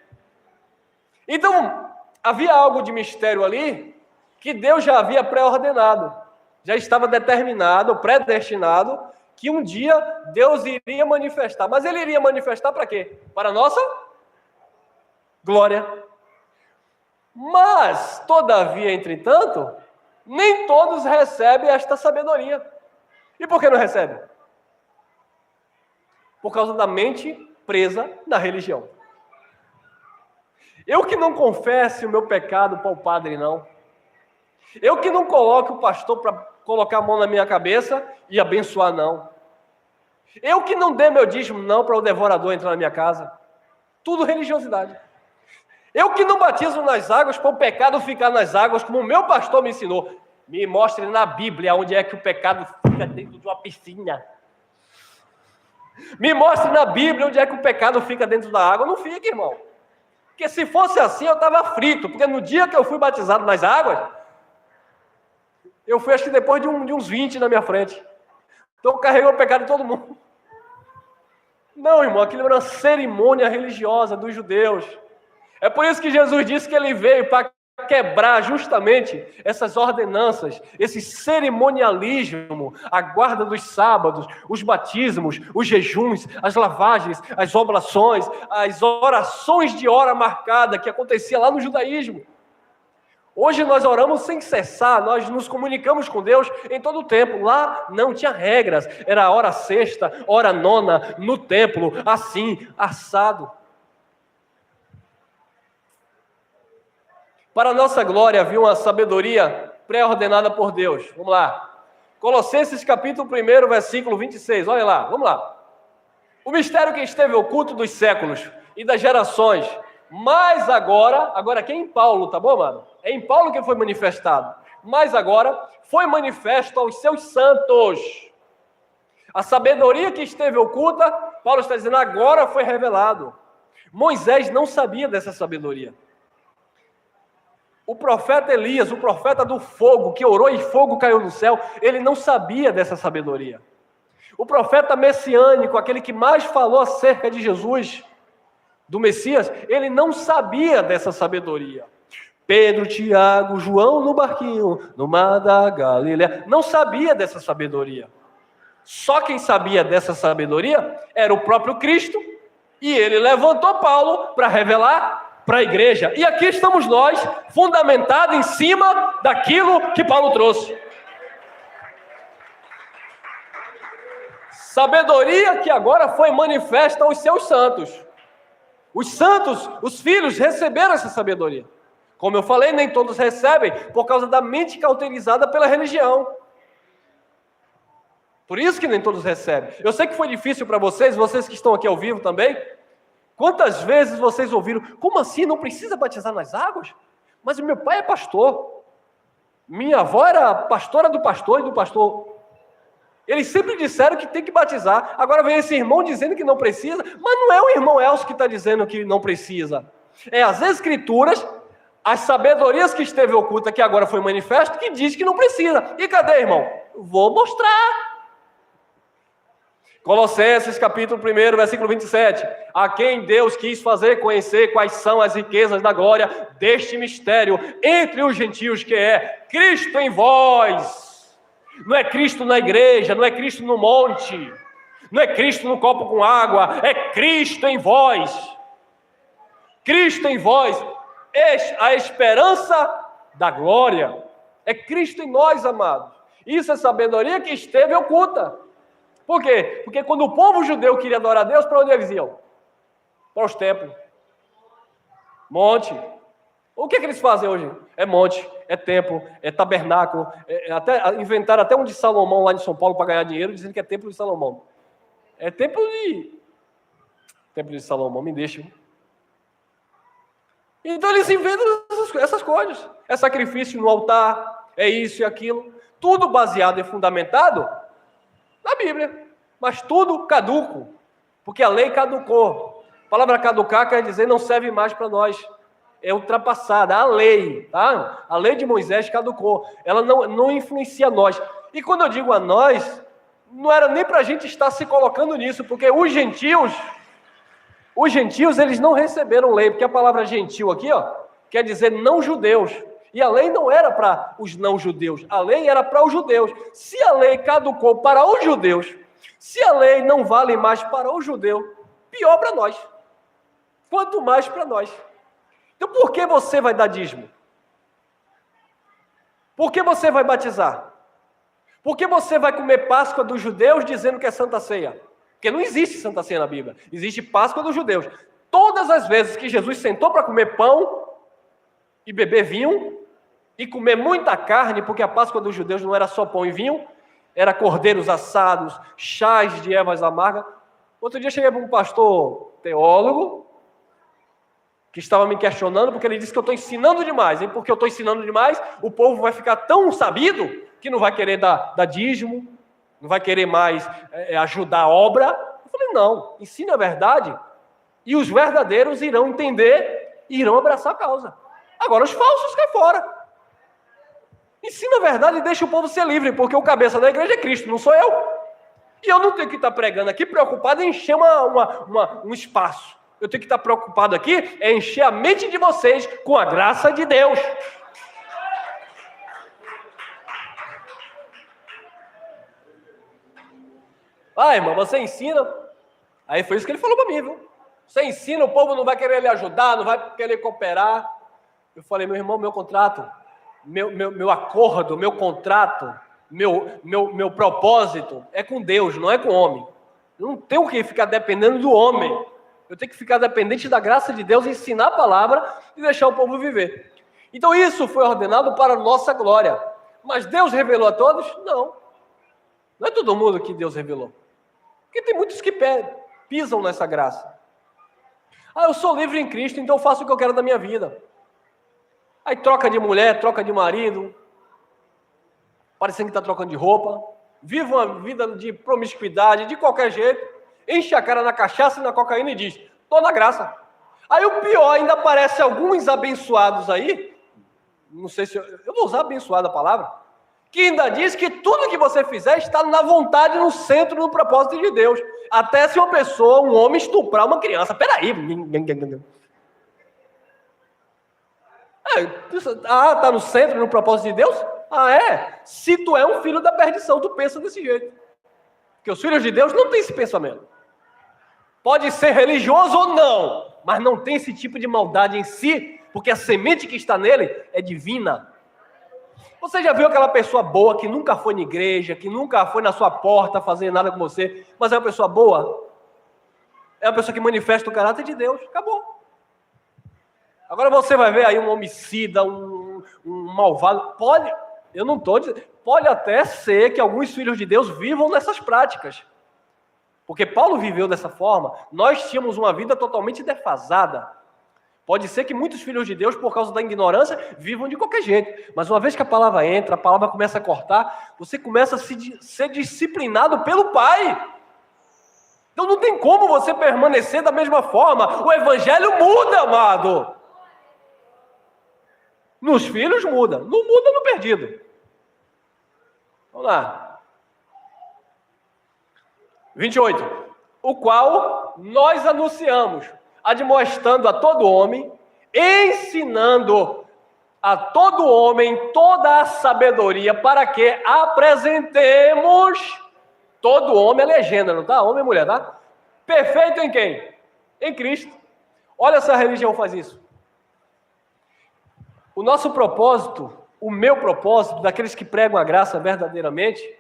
Então, havia algo de mistério ali que Deus já havia pré-ordenado. Já estava determinado, predestinado, que um dia Deus iria manifestar. Mas ele iria manifestar para quê? Para a nossa glória. Mas, todavia, entretanto, nem todos recebem esta sabedoria. E por que não recebem? Por causa da mente presa na religião. Eu que não confesse o meu pecado para o padre, não. Eu que não coloque o pastor para colocar a mão na minha cabeça e abençoar, não. Eu que não dê meu dízimo, não, para o devorador entrar na minha casa. Tudo religiosidade. Eu que não batizo nas águas para o pecado ficar nas águas, como o meu pastor me ensinou. Me mostre na Bíblia onde é que o pecado fica dentro de uma piscina. Me mostre na Bíblia onde é que o pecado fica dentro da água. Não fica, irmão. Porque se fosse assim, eu estava frito. Porque no dia que eu fui batizado nas águas, eu fui acho que depois de uns 20 na minha frente. Então carregou o pecado de todo mundo. Não, irmão, aquilo era uma cerimônia religiosa dos judeus. É por isso que Jesus disse que ele veio para quebrar justamente essas ordenanças, esse cerimonialismo, a guarda dos sábados, os batismos, os jejuns, as lavagens, as oblações, as orações de hora marcada que acontecia lá no judaísmo. Hoje nós oramos sem cessar, nós nos comunicamos com Deus em todo o tempo. Lá não tinha regras, era a hora sexta, hora nona, no templo, assim, assado. Para a nossa glória havia uma sabedoria pré-ordenada por Deus. Vamos lá. Colossenses capítulo 1, versículo 26. Olha lá, vamos lá. O mistério que esteve oculto dos séculos e das gerações, mas agora aqui é em Paulo, tá bom, mano? É em Paulo que foi manifestado. Mas agora foi manifesto aos seus santos. A sabedoria que esteve oculta, Paulo está dizendo, agora foi revelado. Moisés não sabia dessa sabedoria. O profeta Elias, o profeta do fogo, que orou e fogo caiu do céu, ele não sabia dessa sabedoria. O profeta messiânico, aquele que mais falou acerca de Jesus, do Messias, ele não sabia dessa sabedoria. Pedro, Tiago, João no barquinho, no mar da Galileia, não sabia dessa sabedoria. Só quem sabia dessa sabedoria era o próprio Cristo, e ele levantou Paulo para revelar para a igreja. E aqui estamos nós, fundamentados em cima daquilo que Paulo trouxe. Sabedoria que agora foi manifesta aos seus santos. Os santos, os filhos, receberam essa sabedoria. Como eu falei, nem todos recebem, por causa da mente cauterizada pela religião. Por isso que nem todos recebem. Eu sei que foi difícil para vocês que estão aqui ao vivo também. Quantas vezes vocês ouviram, como assim, não precisa batizar nas águas? Mas o meu pai é pastor. Minha avó era pastora do pastor e do pastor. Eles sempre disseram que tem que batizar. Agora vem esse irmão dizendo que não precisa, mas não é o irmão Elcio que está dizendo que não precisa. É as escrituras, as sabedorias que esteve oculta, que agora foi manifesto, que diz que não precisa. E cadê, irmão? Vou mostrar. Colossenses capítulo 1, versículo 27. A quem Deus quis fazer conhecer quais são as riquezas da glória deste mistério entre os gentios, que é Cristo em vós. Não é Cristo na igreja, não é Cristo no monte, não é Cristo no copo com água, é Cristo em vós. Cristo em vós, a esperança da glória. É Cristo em nós, amados. Isso é sabedoria que esteve oculta. Por quê? Porque quando o povo judeu queria adorar a Deus, para onde eles iam? Para os templos. Monte. O que eles fazem hoje? É monte, é templo, é tabernáculo. Inventaram até um de Salomão lá em São Paulo para ganhar dinheiro, dizendo que é templo de Salomão. É templo de Salomão, me deixa. Então eles inventam essas coisas. É sacrifício no altar, é isso e aquilo. Tudo baseado e fundamentado na Bíblia, mas tudo caduco, porque a lei caducou. A palavra caducar quer dizer não serve mais para nós, é ultrapassada. A lei, tá? A lei de Moisés caducou, ela não influencia nós. E quando eu digo a nós, não era nem para a gente estar se colocando nisso, porque os gentios eles não receberam lei, porque a palavra gentil aqui, quer dizer não judeus. E a lei não era para os não-judeus, a lei era para os judeus. Se a lei caducou para os judeus, se a lei não vale mais para o judeu, pior para nós. Quanto mais para nós. Então por que você vai dar dízimo? Por que você vai batizar? Por que você vai comer Páscoa dos judeus dizendo que é Santa Ceia? Porque não existe Santa Ceia na Bíblia, existe Páscoa dos judeus. Todas as vezes que Jesus sentou para comer pão e beber vinho, e comer muita carne, porque a Páscoa dos judeus não era só pão e vinho, era cordeiros assados, chás de ervas amargas. Outro dia cheguei para um pastor teólogo, que estava me questionando, porque ele disse que eu estou ensinando demais, hein? Porque eu estou ensinando demais, o povo vai ficar tão sabido, que não vai querer dar dízimo, não vai querer mais ajudar a obra. Eu falei, não. Ensine a verdade e os verdadeiros irão entender e irão abraçar a causa. Agora os falsos caem fora. Ensina a verdade e deixa o povo ser livre, porque o cabeça da igreja é Cristo, não sou eu. E eu não tenho que estar pregando aqui preocupado em encher um espaço. Eu tenho que estar preocupado aqui em encher a mente de vocês com a graça de Deus. Ah, irmão, você ensina. Aí foi isso que ele falou para mim, viu? Você ensina, o povo não vai querer lhe ajudar, não vai querer cooperar. Eu falei, meu irmão, meu contrato, meu acordo, meu contrato, meu propósito é com Deus, não é com o homem. Eu não tenho que ficar dependendo do homem. Eu tenho que ficar dependente da graça de Deus, ensinar a palavra e deixar o povo viver. Então isso foi ordenado para a nossa glória. Mas Deus revelou a todos? Não. Não é todo mundo que Deus revelou. Porque tem muitos que pisam nessa graça. Ah, eu sou livre em Cristo, então eu faço o que eu quero da minha vida. Aí troca de mulher, troca de marido, parecendo que está trocando de roupa, vive uma vida de promiscuidade, de qualquer jeito, enche a cara na cachaça e na cocaína e diz, estou na graça. Aí o pior, ainda aparece alguns abençoados aí, não sei se eu vou usar abençoada a palavra, que ainda diz que tudo que você fizer está na vontade, no centro, no propósito de Deus. Até se uma pessoa, um homem, estuprar uma criança. Peraí. Tá no centro, no propósito de Deus? Ah, é? Se tu é um filho da perdição, tu pensa desse jeito. Porque os filhos de Deus não têm esse pensamento. Pode ser religioso ou não, mas não tem esse tipo de maldade em si, porque a semente que está nele é divina. Você já viu aquela pessoa boa que nunca foi na igreja, que nunca foi na sua porta fazer nada com você, mas é uma pessoa boa? É uma pessoa que manifesta o caráter de Deus. Acabou. Agora você vai ver aí um homicida, um malvado. Eu não estou dizendo, pode até ser que alguns filhos de Deus vivam nessas práticas. Porque Paulo viveu dessa forma. Nós tínhamos uma vida totalmente defasada. Pode ser que muitos filhos de Deus, por causa da ignorância, vivam de qualquer jeito. Mas uma vez que a palavra entra, a palavra começa a cortar, você começa a ser disciplinado pelo Pai. Então não tem como você permanecer da mesma forma. O evangelho muda, amado. Nos filhos muda. Não muda no perdido. Vamos lá. 28. O qual nós anunciamos, admoestando a todo homem, ensinando a todo homem toda a sabedoria, para que apresentemos todo homem, é gênero, tá? Homem e mulher, tá? Perfeito em quem? Em Cristo. Olha se a religião faz isso. O nosso propósito, o meu propósito, daqueles que pregam a graça verdadeiramente,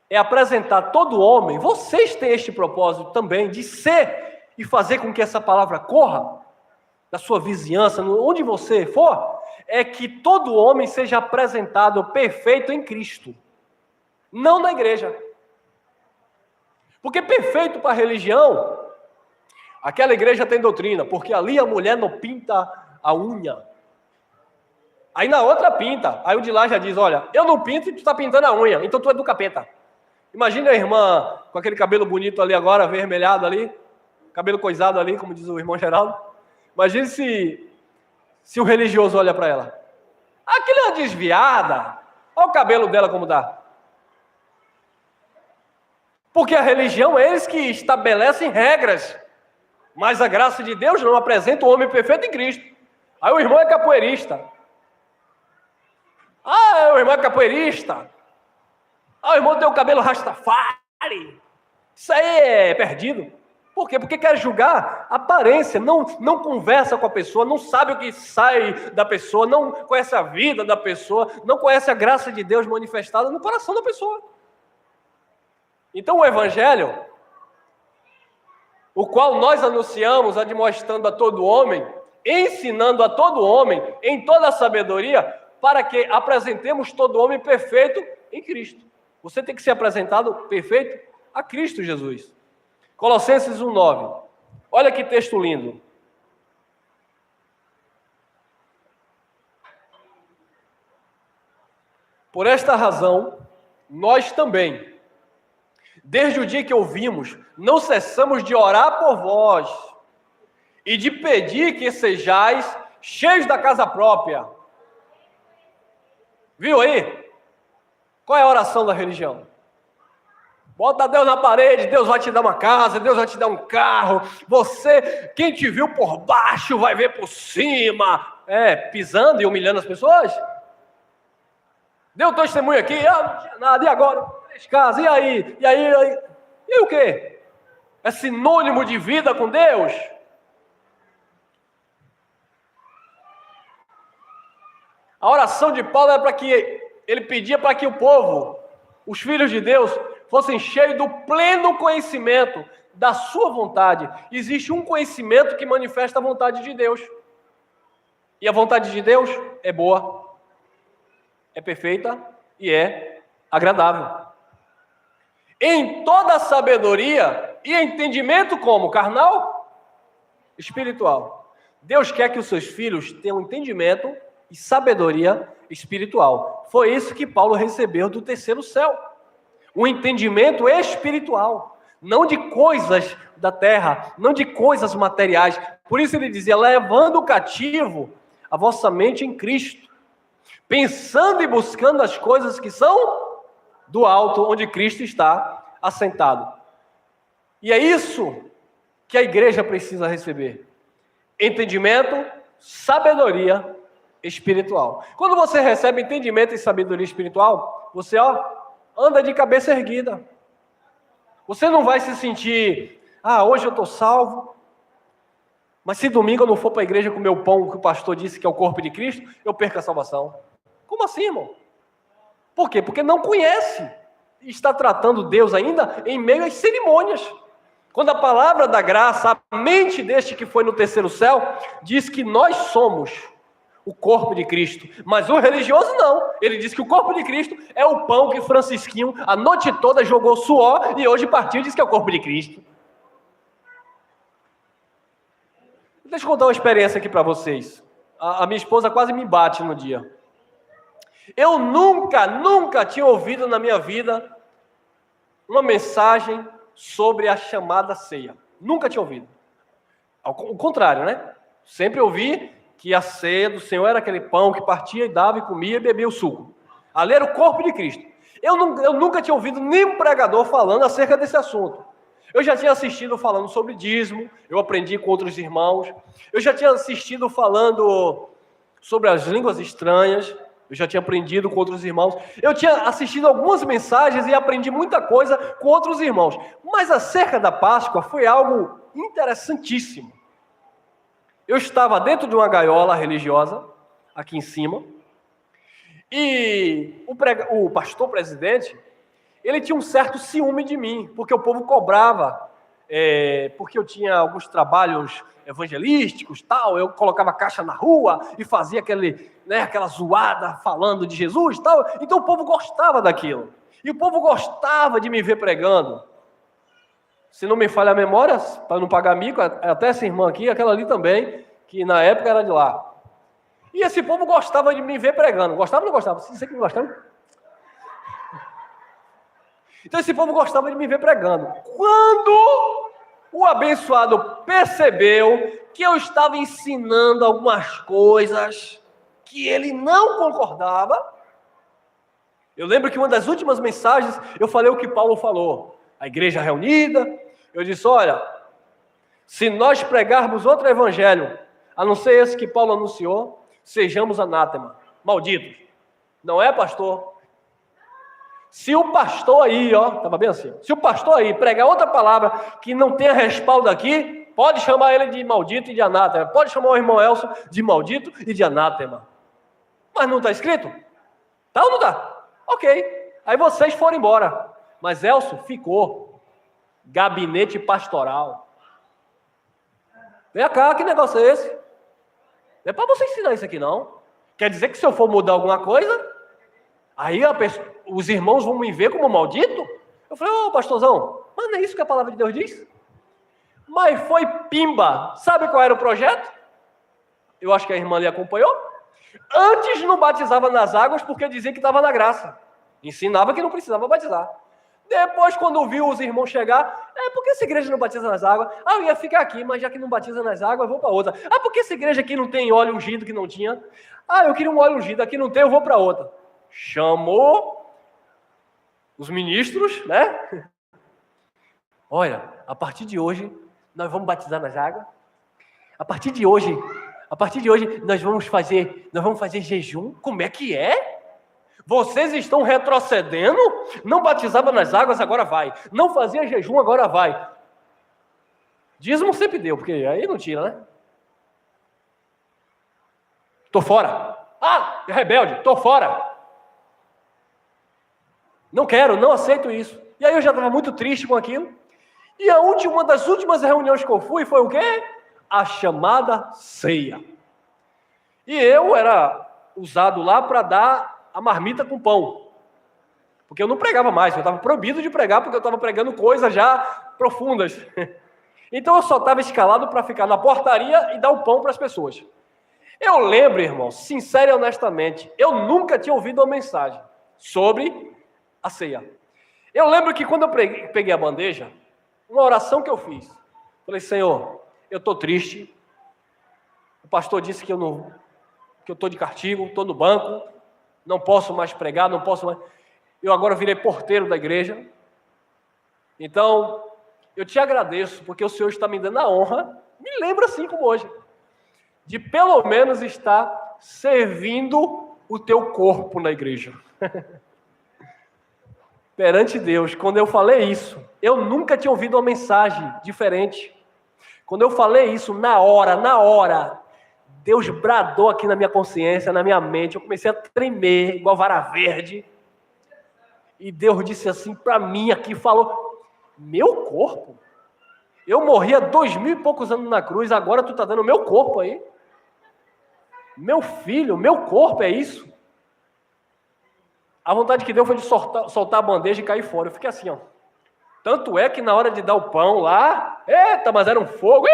é apresentar todo homem. Vocês têm este propósito também, de ser e fazer com que essa palavra corra da sua vizinhança, onde você for, é que todo homem seja apresentado perfeito em Cristo, não na igreja. Porque perfeito para a religião, aquela igreja tem doutrina, porque ali a mulher não pinta a unha. Aí na outra pinta, aí o de lá já diz, olha, eu não pinto e tu está pintando a unha, então tu é do capeta. Imagina a irmã com aquele cabelo bonito ali agora, avermelhado ali, cabelo coisado ali, como diz o irmão Geraldo. Imagine se o religioso olha para ela. Aquilo é uma desviada. Olha o cabelo dela como dá. Porque a religião é eles que estabelecem regras. Mas a graça de Deus não apresenta o homem perfeito em Cristo. Aí o irmão é capoeirista. O irmão é capoeirista. O irmão tem o cabelo rastafari. Isso aí é perdido. Por quê? Porque quer julgar a aparência, não conversa com a pessoa, não sabe o que sai da pessoa, não conhece a vida da pessoa, não conhece a graça de Deus manifestada no coração da pessoa. Então o evangelho, o qual nós anunciamos, admoestando a todo homem, ensinando a todo homem, em toda a sabedoria, para que apresentemos todo homem perfeito em Cristo. Você tem que ser apresentado perfeito a Cristo Jesus. Colossenses 1:9. Olha que texto lindo. Por esta razão, nós também, Desde o dia que ouvimos, não cessamos de orar por vós e de pedir que sejais cheios da casa própria. Viu aí? Qual é a oração da religião? Bota Deus na parede, Deus vai te dar uma casa, Deus vai te dar um carro. Você, quem te viu por baixo, vai ver por cima. Pisando e humilhando as pessoas? Deu testemunho aqui, não tinha nada, e agora? 3 casas, e aí? E aí o quê? É sinônimo de vida com Deus? A oração de Paulo era para que ele pedia para que o povo, os filhos de Deus, fossem cheios do pleno conhecimento da sua vontade. Existe um conhecimento que manifesta a vontade de Deus. E a vontade de Deus é boa, é perfeita e é agradável. Em toda sabedoria e entendimento como? Carnal? Espiritual. Deus quer que os seus filhos tenham entendimento e sabedoria espiritual. Foi isso que Paulo recebeu do terceiro céu. Um entendimento espiritual, não de coisas da terra, não de coisas materiais. Por isso ele dizia, levando cativo a vossa mente em Cristo, pensando e buscando as coisas que são do alto, onde Cristo está assentado. E é isso que a igreja precisa receber. Entendimento, sabedoria espiritual. Quando você recebe entendimento e sabedoria espiritual, você anda de cabeça erguida. Você não vai se sentir, hoje eu estou salvo, mas se domingo eu não for para a igreja comer o pão que o pastor disse que é o corpo de Cristo, eu perco a salvação. Como assim, irmão? Por quê? Porque não conhece. E está tratando Deus ainda em meio às cerimônias. Quando a palavra da graça, a mente deste que foi no terceiro céu, diz que nós somos o corpo de Cristo. Mas o religioso não. Ele diz que o corpo de Cristo é o pão que Francisquinho a noite toda jogou suor e hoje partiu e diz que é o corpo de Cristo. Deixa eu contar uma experiência aqui para vocês. A minha esposa quase me bate no dia. Eu nunca tinha ouvido na minha vida uma mensagem sobre a chamada ceia. Nunca tinha ouvido. Ao contrário, né? Sempre ouvi que a ceia do Senhor era aquele pão que partia e dava e comia e bebia o suco. Ali era o corpo de Cristo. Eu nunca tinha ouvido nenhum pregador falando acerca desse assunto. Eu já tinha assistido falando sobre dízimo, eu aprendi com outros irmãos. Eu já tinha assistido falando sobre as línguas estranhas, eu já tinha aprendido com outros irmãos. Eu tinha assistido algumas mensagens e aprendi muita coisa com outros irmãos. Mas acerca da Páscoa foi algo interessantíssimo. Eu estava dentro de uma gaiola religiosa, aqui em cima, e o pastor presidente, ele tinha um certo ciúme de mim, porque o povo cobrava, porque eu tinha alguns trabalhos evangelísticos, tal, eu colocava caixa na rua e fazia aquela zoada falando de Jesus, tal. Então o povo gostava daquilo, e o povo gostava de me ver pregando. Se não me falha a memória, para não pagar mico, até essa irmã aqui, aquela ali também, que na época era de lá. E esse povo gostava de me ver pregando. Gostava ou não gostava? Você que não gostava? Então esse povo gostava de me ver pregando. Quando o abençoado percebeu que eu estava ensinando algumas coisas que ele não concordava, eu lembro que uma das últimas mensagens eu falei o que Paulo falou. A igreja reunida, eu disse, olha, se nós pregarmos outro evangelho, a não ser esse que Paulo anunciou, sejamos anátema, malditos. Não é, pastor? Se o pastor aí, estava bem assim, se o pastor aí pregar outra palavra que não tenha respaldo aqui, pode chamar ele de maldito e de anátema, pode chamar o irmão Elcio de maldito e de anátema. Mas não está escrito? Tá ou não está? Ok. Aí vocês foram embora. Mas Elcio ficou. Gabinete pastoral. Vem cá, que negócio é esse? Não é para você ensinar isso aqui, não. Quer dizer que se eu for mudar alguma coisa, aí os irmãos vão me ver como maldito? Eu falei, pastorzão, mas não é isso que a palavra de Deus diz? Mas foi pimba. Sabe qual era o projeto? Eu acho que a irmã ali acompanhou. Antes não batizava nas águas porque dizia que estava na graça. Ensinava que não precisava batizar. Depois, quando viu os irmãos chegar, por que essa igreja não batiza nas águas? Eu ia ficar aqui, mas já que não batiza nas águas, eu vou para outra. Por que essa igreja aqui não tem óleo ungido que não tinha? Eu queria um óleo ungido, aqui não tem, eu vou para outra. Chamou os ministros, né? Olha, a partir de hoje, nós vamos batizar nas águas. A partir de hoje, nós vamos fazer jejum. Como é que é? Vocês estão retrocedendo? Não batizava nas águas, agora vai. Não fazia jejum, agora vai. Dízimo sempre deu, porque aí não tira, né? Tô fora. Rebelde, tô fora. Não quero, não aceito isso. E aí eu já estava muito triste com aquilo. E uma das últimas reuniões que eu fui foi o quê? A chamada ceia. E eu era usado lá para dar a marmita com pão. Porque eu não pregava mais, eu estava proibido de pregar, porque eu estava pregando coisas já profundas. Então eu só estava escalado para ficar na portaria e dar o pão para as pessoas. Eu lembro, irmão, sincero e honestamente, eu nunca tinha ouvido uma mensagem sobre a ceia. Eu lembro que quando eu peguei a bandeja, uma oração que eu fiz, falei, Senhor, eu estou triste, o pastor disse que eu estou de castigo, estou no banco, não posso mais pregar, não posso mais... Eu agora virei porteiro da igreja. Então, eu te agradeço, porque o Senhor está me dando a honra, me lembra assim como hoje, de pelo menos estar servindo o teu corpo na igreja. Perante Deus, quando eu falei isso, eu nunca tinha ouvido uma mensagem diferente. Quando eu falei isso, na hora, Deus bradou aqui na minha consciência, na minha mente, eu comecei a tremer, igual vara verde. E Deus disse assim para mim aqui, falou, meu corpo? Eu morri há 2000 e poucos anos na cruz, agora tu está dando meu corpo aí? Meu filho, meu corpo é isso? A vontade que deu foi de soltar a bandeja e cair fora. Eu fiquei assim, ó. Tanto é que na hora de dar o pão lá, eita, mas era um fogo.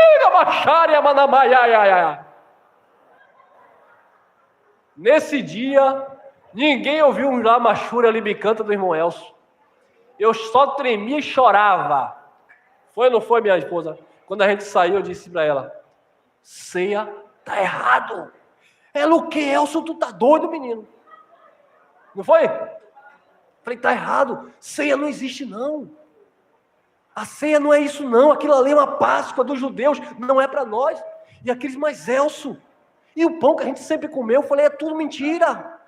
Nesse dia, ninguém ouviu um lamachura libicanta do irmão Elcio. Eu só tremia e chorava. Foi ou não foi, minha esposa? Quando a gente saiu, eu disse para ela, ceia tá errado. Ela, o que, Elcio? Tu tá doido, menino? Não foi? Falei, tá errado. Ceia não existe, não. A ceia não é isso, não. Aquilo ali é uma Páscoa dos judeus. Não é para nós. E aqueles, mas Elcio, e o pão que a gente sempre comeu? Eu falei, é tudo mentira.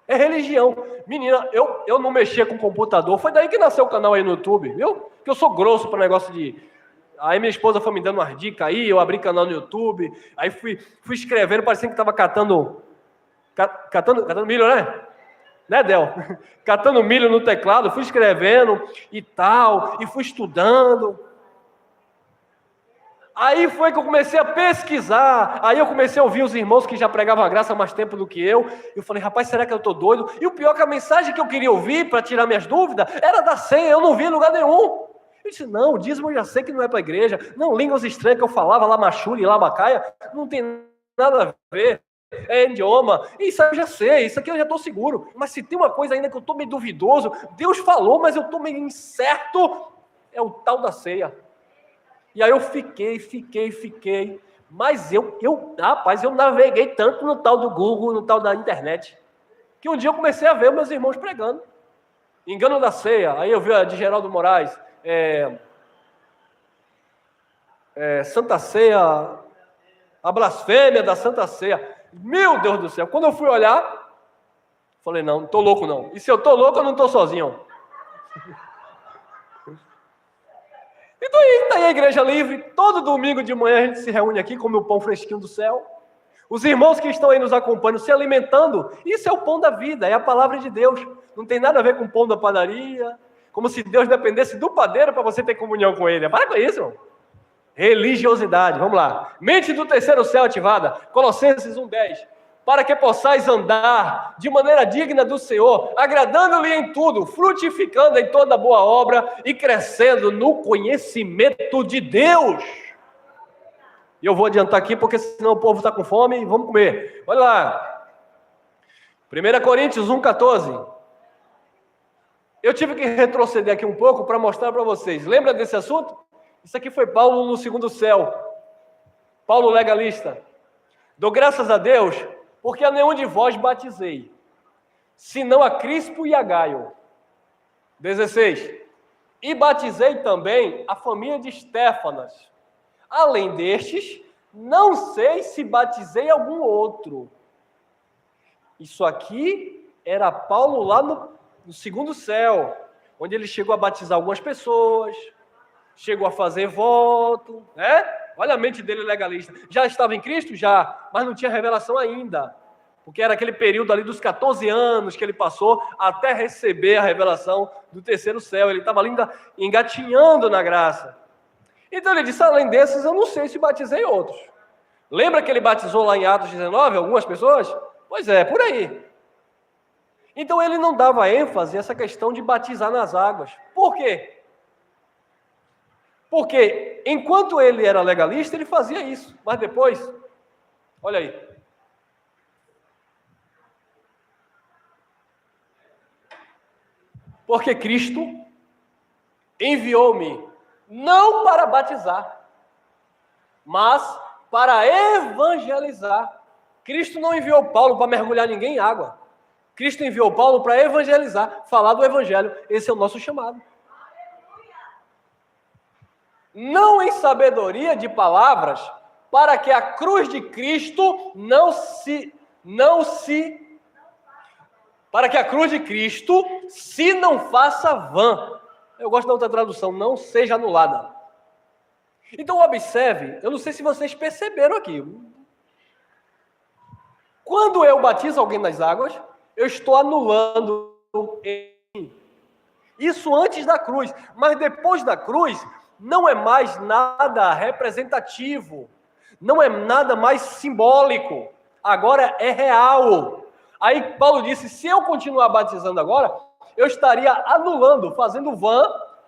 É religião. Menina, eu não mexia com computador. Foi daí que nasceu o canal aí no YouTube, viu? Que eu sou grosso para negócio de... Aí minha esposa foi me dando umas dicas aí, eu abri canal no YouTube. Aí fui escrevendo, parecia que estava catando milho, né? Né, Del? Catando milho no teclado, fui escrevendo e tal, e fui estudando. Aí foi que eu comecei a pesquisar, aí eu comecei a ouvir os irmãos que já pregavam a graça há mais tempo do que eu, e eu falei, rapaz, será que eu estou doido? E o pior é que a mensagem que eu queria ouvir, para tirar minhas dúvidas, era da ceia, eu não vi em lugar nenhum. Eu disse, não, o dízimo eu já sei que não é para a igreja, não, línguas estranhas que eu falava, lamachuri, labacaia, não tem nada a ver. É idioma, isso eu já sei, isso aqui eu já estou seguro, mas se tem uma coisa ainda que eu estou meio duvidoso, Deus falou, mas eu estou meio incerto, é o tal da ceia. E aí eu fiquei, mas rapaz, eu naveguei tanto no tal do Google, no tal da internet, que um dia eu comecei a ver meus irmãos pregando, engano da ceia, aí eu vi a de Geraldo Moraes, Santa Ceia, a blasfêmia da Santa Ceia. Meu Deus do céu, quando eu fui olhar, falei, não estou louco não. E se eu estou louco, eu não estou sozinho. Então está aí a igreja livre, todo domingo de manhã a gente se reúne aqui, come o pão fresquinho do céu. Os irmãos que estão aí nos acompanhando, se alimentando, isso é o pão da vida, é a palavra de Deus. Não tem nada a ver com o pão da padaria, como se Deus dependesse do padeiro para você ter comunhão com ele. Para com isso, irmão. Religiosidade, vamos lá. Mente do terceiro céu ativada, Colossenses 1:10. Para que possais andar de maneira digna do Senhor, agradando-lhe em tudo, frutificando em toda boa obra e crescendo no conhecimento de Deus. E eu vou adiantar aqui, porque senão o povo está com fome e vamos comer. Olha lá. 1 Coríntios 1:14. Eu tive que retroceder aqui um pouco para mostrar para vocês. Lembra desse assunto? Isso aqui foi Paulo no segundo céu. Paulo legalista. Dou graças a Deus, porque a nenhum de vós batizei, senão a Crispo e a Gaio. 16. E batizei também a família de Estéfanas. Além destes, não sei se batizei algum outro. Isso aqui era Paulo lá no segundo céu, onde ele chegou a batizar algumas pessoas, chegou a fazer voto, né? Olha a mente dele legalista. Já estava em Cristo? Já, mas não tinha revelação ainda. Porque era aquele período ali dos 14 anos que ele passou até receber a revelação do terceiro céu. Ele estava ali ainda engatinhando na graça. Então ele disse, além desses, eu não sei se batizei outros. Lembra que ele batizou lá em Atos 19 algumas pessoas? Pois é, por aí. Então ele não dava ênfase a essa questão de batizar nas águas. Por quê? Porque enquanto ele era legalista, ele fazia isso. Mas depois, olha aí. Porque Cristo enviou-me não para batizar, mas para evangelizar. Cristo não enviou Paulo para mergulhar ninguém em água. Cristo enviou Paulo para evangelizar, falar do evangelho. Esse é o nosso chamado. Não em sabedoria de palavras, para que a cruz de Cristo para que a cruz de Cristo se não faça vã. Eu gosto da outra tradução, não seja anulada. Então observe, eu não sei se vocês perceberam aqui. Quando eu batizo alguém nas águas, eu estou anulando isso antes da cruz, mas depois da cruz, não é mais nada representativo, não é nada mais simbólico, agora é real. Aí Paulo disse, se eu continuar batizando agora, eu estaria anulando, fazendo vã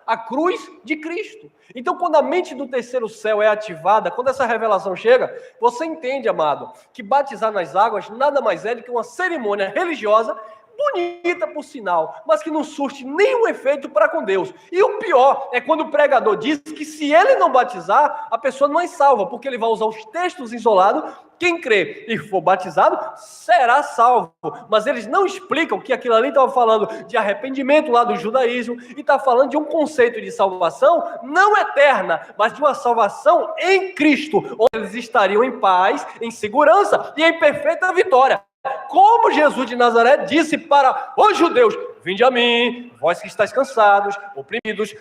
a cruz de Cristo. Então, quando a mente do terceiro céu é ativada, quando essa revelação chega, você entende, amado, que batizar nas águas nada mais é do que uma cerimônia religiosa, bonita por sinal, mas que não surte nenhum efeito para com Deus. E o pior é quando o pregador diz que se ele não batizar, a pessoa não é salva, porque ele vai usar os textos isolados, quem crê e for batizado será salvo. Mas eles não explicam que aquilo ali estava falando de arrependimento lá do judaísmo e está falando de um conceito de salvação não eterna, mas de uma salvação em Cristo, onde eles estariam em paz, em segurança e em perfeita vitória. Como Jesus de Nazaré disse para os judeus, vinde a mim, vós que estáis cansados, oprimidos,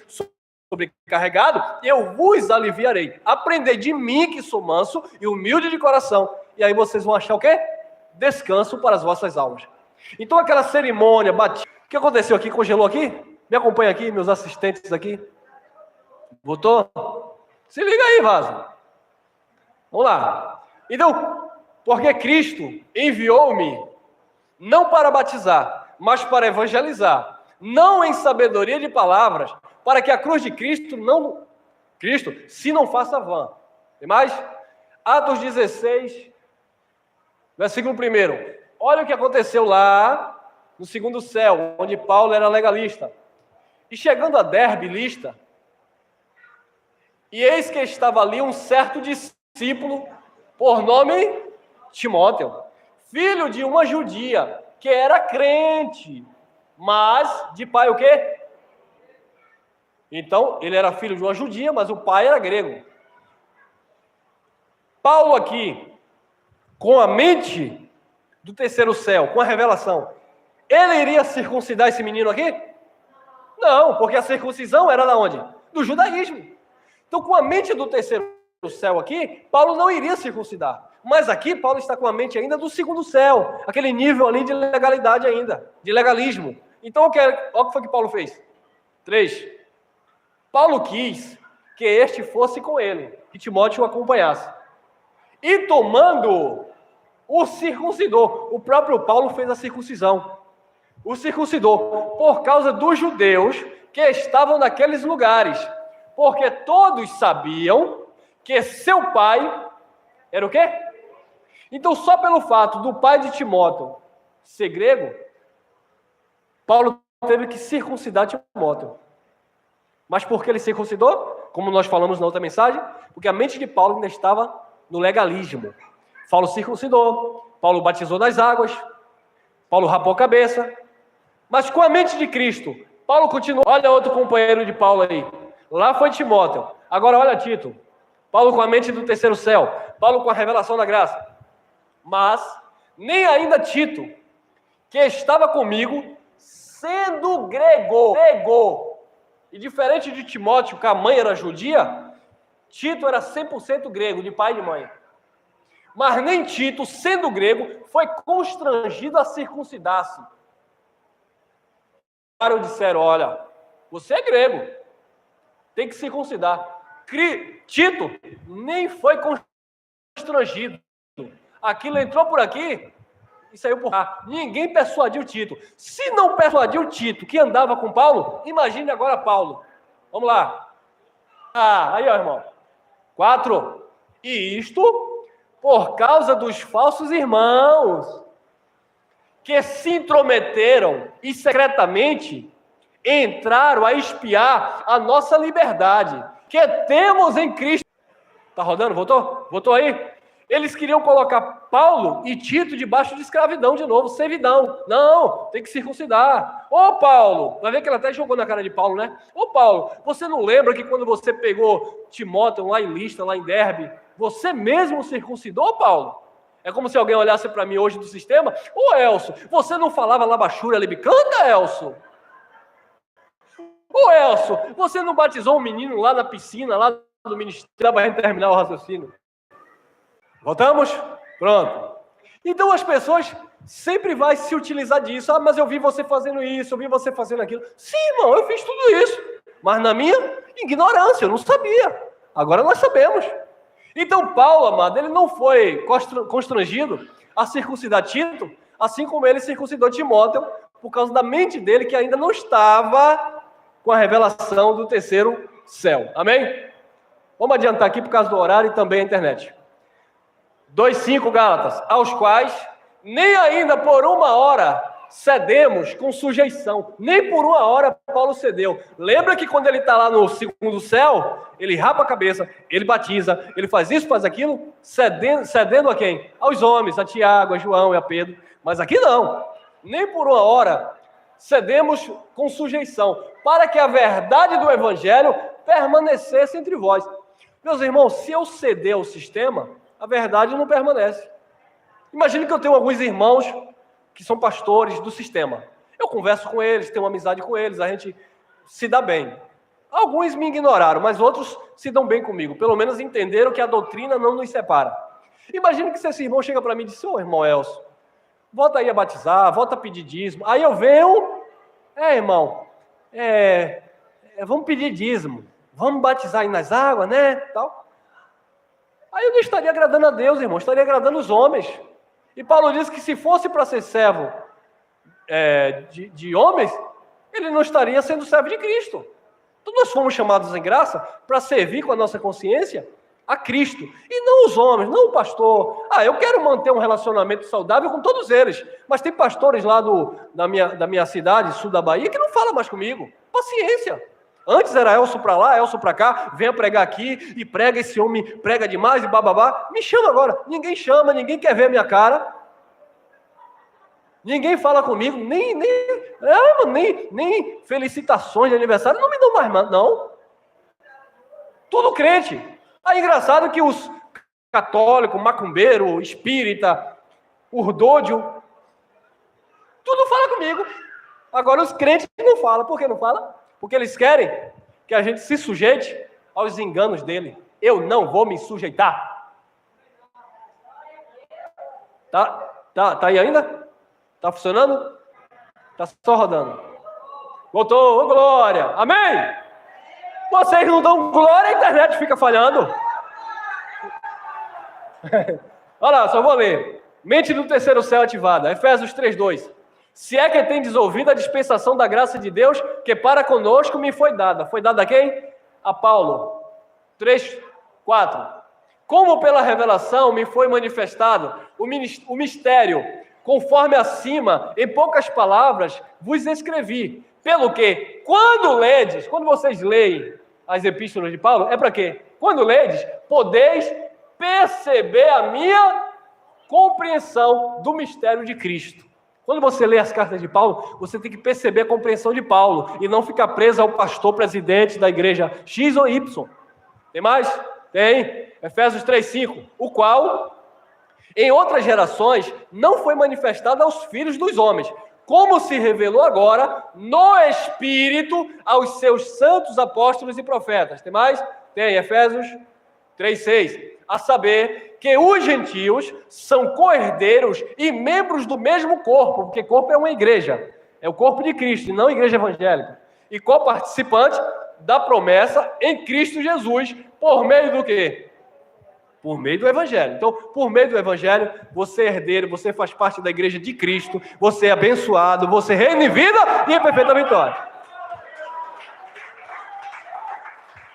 sobrecarregados, eu vos aliviarei. Aprendei de mim que sou manso e humilde de coração. E aí vocês vão achar o quê? Descanso para as vossas almas. Então aquela cerimônia, o que aconteceu aqui? Congelou aqui? Me acompanha aqui, meus assistentes aqui. Botou? Se liga aí, vaso. Vamos lá. Então, porque Cristo enviou-me não para batizar, mas para evangelizar, não em sabedoria de palavras, para que a cruz de Cristo se não faça vã. Tem mais? Atos 16, versículo 1. Olha o que aconteceu lá no segundo céu, onde Paulo era legalista. E chegando a Derbe, Listra, e eis que estava ali um certo discípulo, por nome Timóteo, filho de uma judia, que era crente, mas de pai o quê? Então, ele era filho de uma judia, mas o pai era grego. Paulo aqui, com a mente do terceiro céu, com a revelação, ele iria circuncidar esse menino aqui? Não, porque a circuncisão era da onde? Do judaísmo. Então, com a mente do terceiro céu aqui, Paulo não iria circuncidar. Mas aqui, Paulo está com a mente ainda do segundo céu, aquele nível ali de legalidade ainda, de legalismo. Então, olha o que foi que Paulo fez. 3. Paulo quis que este fosse com ele, que Timóteo o acompanhasse. E tomando o circuncidor, o próprio Paulo fez a circuncisão. O circuncidor, por causa dos judeus que estavam naqueles lugares, porque todos sabiam que seu pai era o quê? Então, só pelo fato do pai de Timóteo ser grego, Paulo teve que circuncidar Timóteo. Mas por que ele circuncidou? Como nós falamos na outra mensagem, porque a mente de Paulo ainda estava no legalismo. Paulo circuncidou, Paulo batizou nas águas, Paulo rapou a cabeça, mas com a mente de Cristo, Paulo continuou. Olha outro companheiro de Paulo aí, lá foi Timóteo, agora olha Tito, Paulo com a mente do terceiro céu, Paulo com a revelação da graça, mas nem ainda Tito, que estava comigo, sendo grego, e diferente de Timóteo, que a mãe era judia, Tito era 100% grego, de pai e de mãe. Mas nem Tito, sendo grego, foi constrangido a circuncidar-se. Disseram, olha, você é grego, tem que circuncidar. Tito nem foi constrangido. Aquilo entrou por aqui e saiu por lá. Ninguém persuadiu Tito. Se não persuadiu Tito, que andava com Paulo, imagine agora Paulo. Vamos lá. Aí, ó, irmão. 4. E isto por causa dos falsos irmãos que se intrometeram e secretamente entraram a espiar a nossa liberdade, que temos em Cristo. Tá rodando? Voltou? Voltou aí? Eles queriam colocar Paulo e Tito debaixo de escravidão de novo, servidão. Não, tem que circuncidar. Ô Paulo, vai ver que ela até jogou na cara de Paulo, né? Ô Paulo, você não lembra que quando você pegou Timóteo lá em Listra, lá em Derbe, você mesmo circuncidou, Paulo? É como se alguém olhasse para mim hoje do sistema. Ô Elcio, você não falava labachúria libicanta, Elcio? Ô Elcio, você não batizou um menino lá na piscina, lá no ministério, para terminar o raciocínio? Voltamos? Pronto. Então as pessoas sempre vão se utilizar disso. Mas eu vi você fazendo isso, eu vi você fazendo aquilo. Sim, irmão, eu fiz tudo isso. Mas na minha ignorância, eu não sabia. Agora nós sabemos. Então Paulo, amado, ele não foi constrangido a circuncidar Tito, assim como ele circuncidou Timóteo, por causa da mente dele que ainda não estava com a revelação do terceiro céu. Amém? Vamos adiantar aqui por causa do horário e também a internet. 2:5 Gálatas, aos quais nem ainda por uma hora cedemos com sujeição. Nem por uma hora Paulo cedeu. Lembra que quando ele está lá no segundo céu, ele rapa a cabeça, ele batiza, ele faz isso, faz aquilo, cedendo a quem? Aos homens, a Tiago, a João e a Pedro. Mas aqui não. Nem por uma hora cedemos com sujeição, para que a verdade do evangelho permanecesse entre vós. Meus irmãos, se eu ceder ao sistema, a verdade não permanece. Imagine que eu tenho alguns irmãos que são pastores do sistema. Eu converso com eles, tenho uma amizade com eles, a gente se dá bem. Alguns me ignoraram, mas outros se dão bem comigo. Pelo menos entenderam que a doutrina não nos separa. Imagine que se esse irmão chega para mim e diz, ô irmão Elcio, volta aí a batizar, volta a pedir dízimo. Aí eu venho, irmão, vamos pedir dízimo, vamos batizar aí nas águas, né, tal. Aí eu não estaria agradando a Deus, irmão, estaria agradando os homens. E Paulo diz que se fosse para ser servo de homens, ele não estaria sendo servo de Cristo. Então nós fomos chamados em graça para servir com a nossa consciência a Cristo. E não os homens, não o pastor. Eu quero manter um relacionamento saudável com todos eles. Mas tem pastores lá da minha cidade, sul da Bahia, que não falam mais comigo. Paciência. Antes era Elcio para lá, Elcio para cá, venha pregar aqui e prega, esse homem prega demais e bababá. Me chama agora. Ninguém chama, ninguém quer ver a minha cara. Ninguém fala comigo, nem felicitações de aniversário, não me dão mais, não. Tudo crente. Aí engraçado que os católicos, macumbeiro, espírita, urdódio, tudo fala comigo. Agora os crentes não falam. Por que não falam? Porque eles querem que a gente se sujeite aos enganos dele. Eu não vou me sujeitar. Tá aí ainda? Tá funcionando? Tá só rodando. Voltou, glória. Amém? Vocês não dão glória, a internet fica falhando. Olha lá, só vou ler. Mente do terceiro céu ativada. Efésios 3:2. Se é que tendes ouvido a dispensação da graça de Deus, que para conosco me foi dada. Foi dada a quem? A Paulo. 3:4. Como pela revelação me foi manifestado o mistério, conforme acima, em poucas palavras, vos escrevi, Pelo que, quando vocês leem as epístolas de Paulo, é para quê? Quando ledes, podeis perceber a minha compreensão do mistério de Cristo. Quando você lê as cartas de Paulo, você tem que perceber a compreensão de Paulo e não ficar preso ao pastor presidente da igreja X ou Y. Tem mais? Tem. Efésios 3:5, o qual, em outras gerações, não foi manifestado aos filhos dos homens, como se revelou agora no Espírito aos seus santos apóstolos e profetas. Tem mais? Tem. Efésios 3:6, a saber que os gentios são co-herdeiros e membros do mesmo corpo, porque corpo é uma igreja, é o corpo de Cristo, e não a igreja evangélica, e co-participante da promessa em Cristo Jesus, por meio do quê? Por meio do Evangelho. Então, por meio do Evangelho, você é herdeiro, você faz parte da igreja de Cristo, você é abençoado, você reina em vida e em perfeita vitória.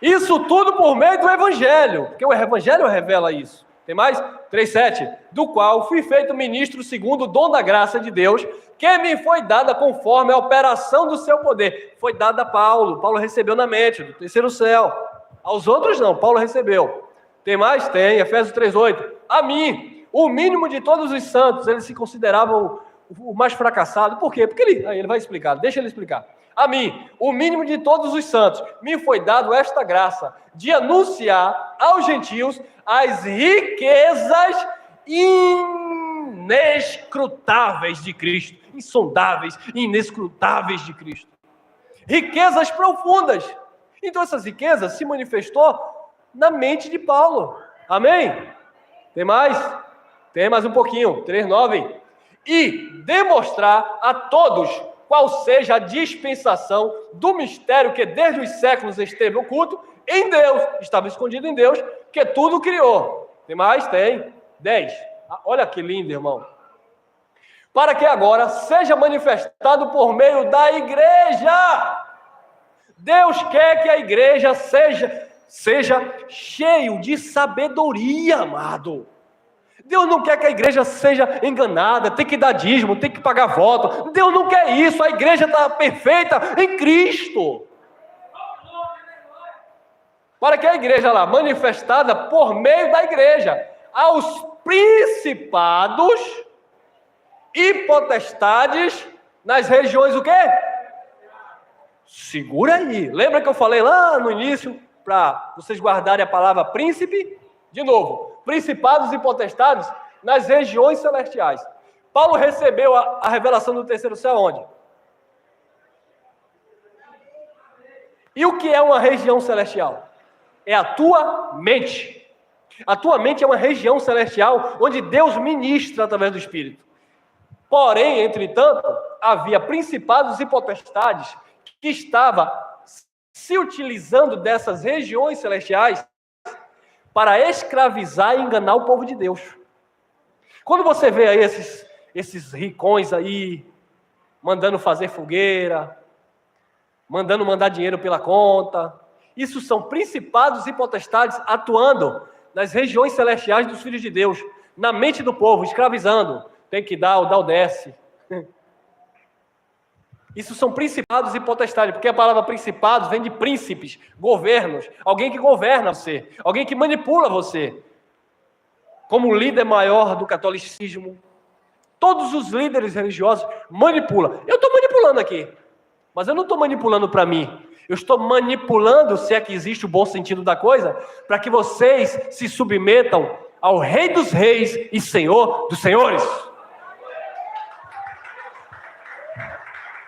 Isso tudo por meio do Evangelho, porque o Evangelho revela isso. Tem mais? 3:7, do qual fui feito ministro segundo o dom da graça de Deus, que me foi dada conforme a operação do seu poder. Foi dada a Paulo. Paulo recebeu na mente, do terceiro céu. Aos outros não, Paulo recebeu. Tem mais? Tem. Efésios 3:8. A mim, o mínimo de todos os santos, eles se consideravam o mais fracassado. Por quê? Porque ele vai explicar, deixa ele explicar. A mim, o mínimo de todos os santos, me foi dado esta graça de anunciar aos gentios as riquezas inescrutáveis de Cristo. Insondáveis, inescrutáveis de Cristo. Riquezas profundas. Então essas riquezas se manifestou na mente de Paulo. Amém? Tem mais? Tem mais um pouquinho. 3:9. E demonstrar a todos qual seja a dispensação do mistério que desde os séculos esteve oculto em Deus, estava escondido em Deus, que tudo criou. Tem mais? Tem. 10. Olha que lindo, irmão. Para que agora seja manifestado por meio da igreja. Deus quer que a igreja seja cheio de sabedoria, amado. Deus não quer que a igreja seja enganada, tem que dar dízimo, tem que pagar voto. Deus não quer isso, a igreja está perfeita em Cristo. Para que a igreja lá, manifestada por meio da igreja, aos principados e potestades nas regiões o quê? Segura aí. Lembra que eu falei lá no início, para vocês guardarem a palavra príncipe? De novo, principados e potestades nas regiões celestiais. Paulo recebeu a revelação do terceiro céu onde? E o que é uma região celestial? É a tua mente. A tua mente é uma região celestial onde Deus ministra através do Espírito. Porém, entretanto, havia principados e potestades que estavam se utilizando dessas regiões celestiais para escravizar e enganar o povo de Deus. Quando você vê aí esses ricões aí, mandando fazer fogueira, mandando mandar dinheiro pela conta, isso são principados e potestades atuando nas regiões celestiais dos filhos de Deus, na mente do povo, escravizando. Tem que dar, o desce. Isso são principados e potestades, porque a palavra principados vem de príncipes, governos, alguém que governa você, alguém que manipula você. Como líder maior do catolicismo, todos os líderes religiosos manipulam. Eu estou manipulando aqui, mas eu não estou manipulando para mim. Eu estou manipulando, se é que existe o bom sentido da coisa, para que vocês se submetam ao Rei dos Reis e Senhor dos Senhores.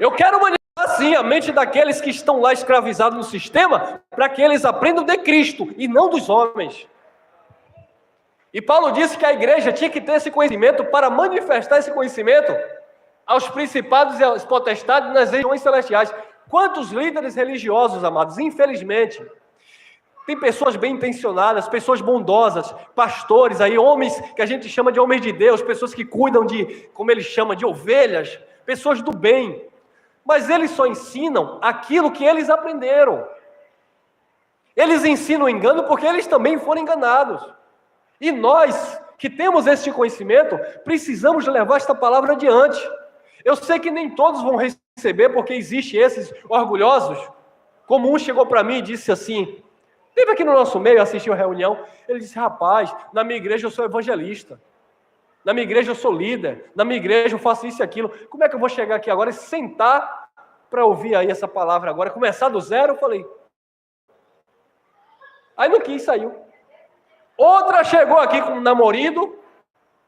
Eu quero manipular, sim, a mente daqueles que estão lá escravizados no sistema, para que eles aprendam de Cristo e não dos homens. E Paulo disse que a igreja tinha que ter esse conhecimento para manifestar esse conhecimento aos principados e às potestades nas regiões celestiais. Quantos líderes religiosos, amados, infelizmente, tem pessoas bem intencionadas, pessoas bondosas, pastores aí, homens que a gente chama de homens de Deus, pessoas que cuidam de, como ele chama, de ovelhas, pessoas do bem. Mas eles só ensinam aquilo que eles aprenderam. Eles ensinam o engano porque eles também foram enganados. E nós, que temos este conhecimento, precisamos levar esta palavra adiante. Eu sei que nem todos vão receber, porque existem esses orgulhosos. Como um chegou para mim e disse assim, teve aqui no nosso meio, assistiu a reunião, ele disse, rapaz, na minha igreja eu sou evangelista, na minha igreja eu sou líder, na minha igreja eu faço isso e aquilo, como é que eu vou chegar aqui agora e sentar para ouvir aí essa palavra agora, começar do zero? Eu falei, aí não quis, saiu. Outra chegou aqui com um namorado,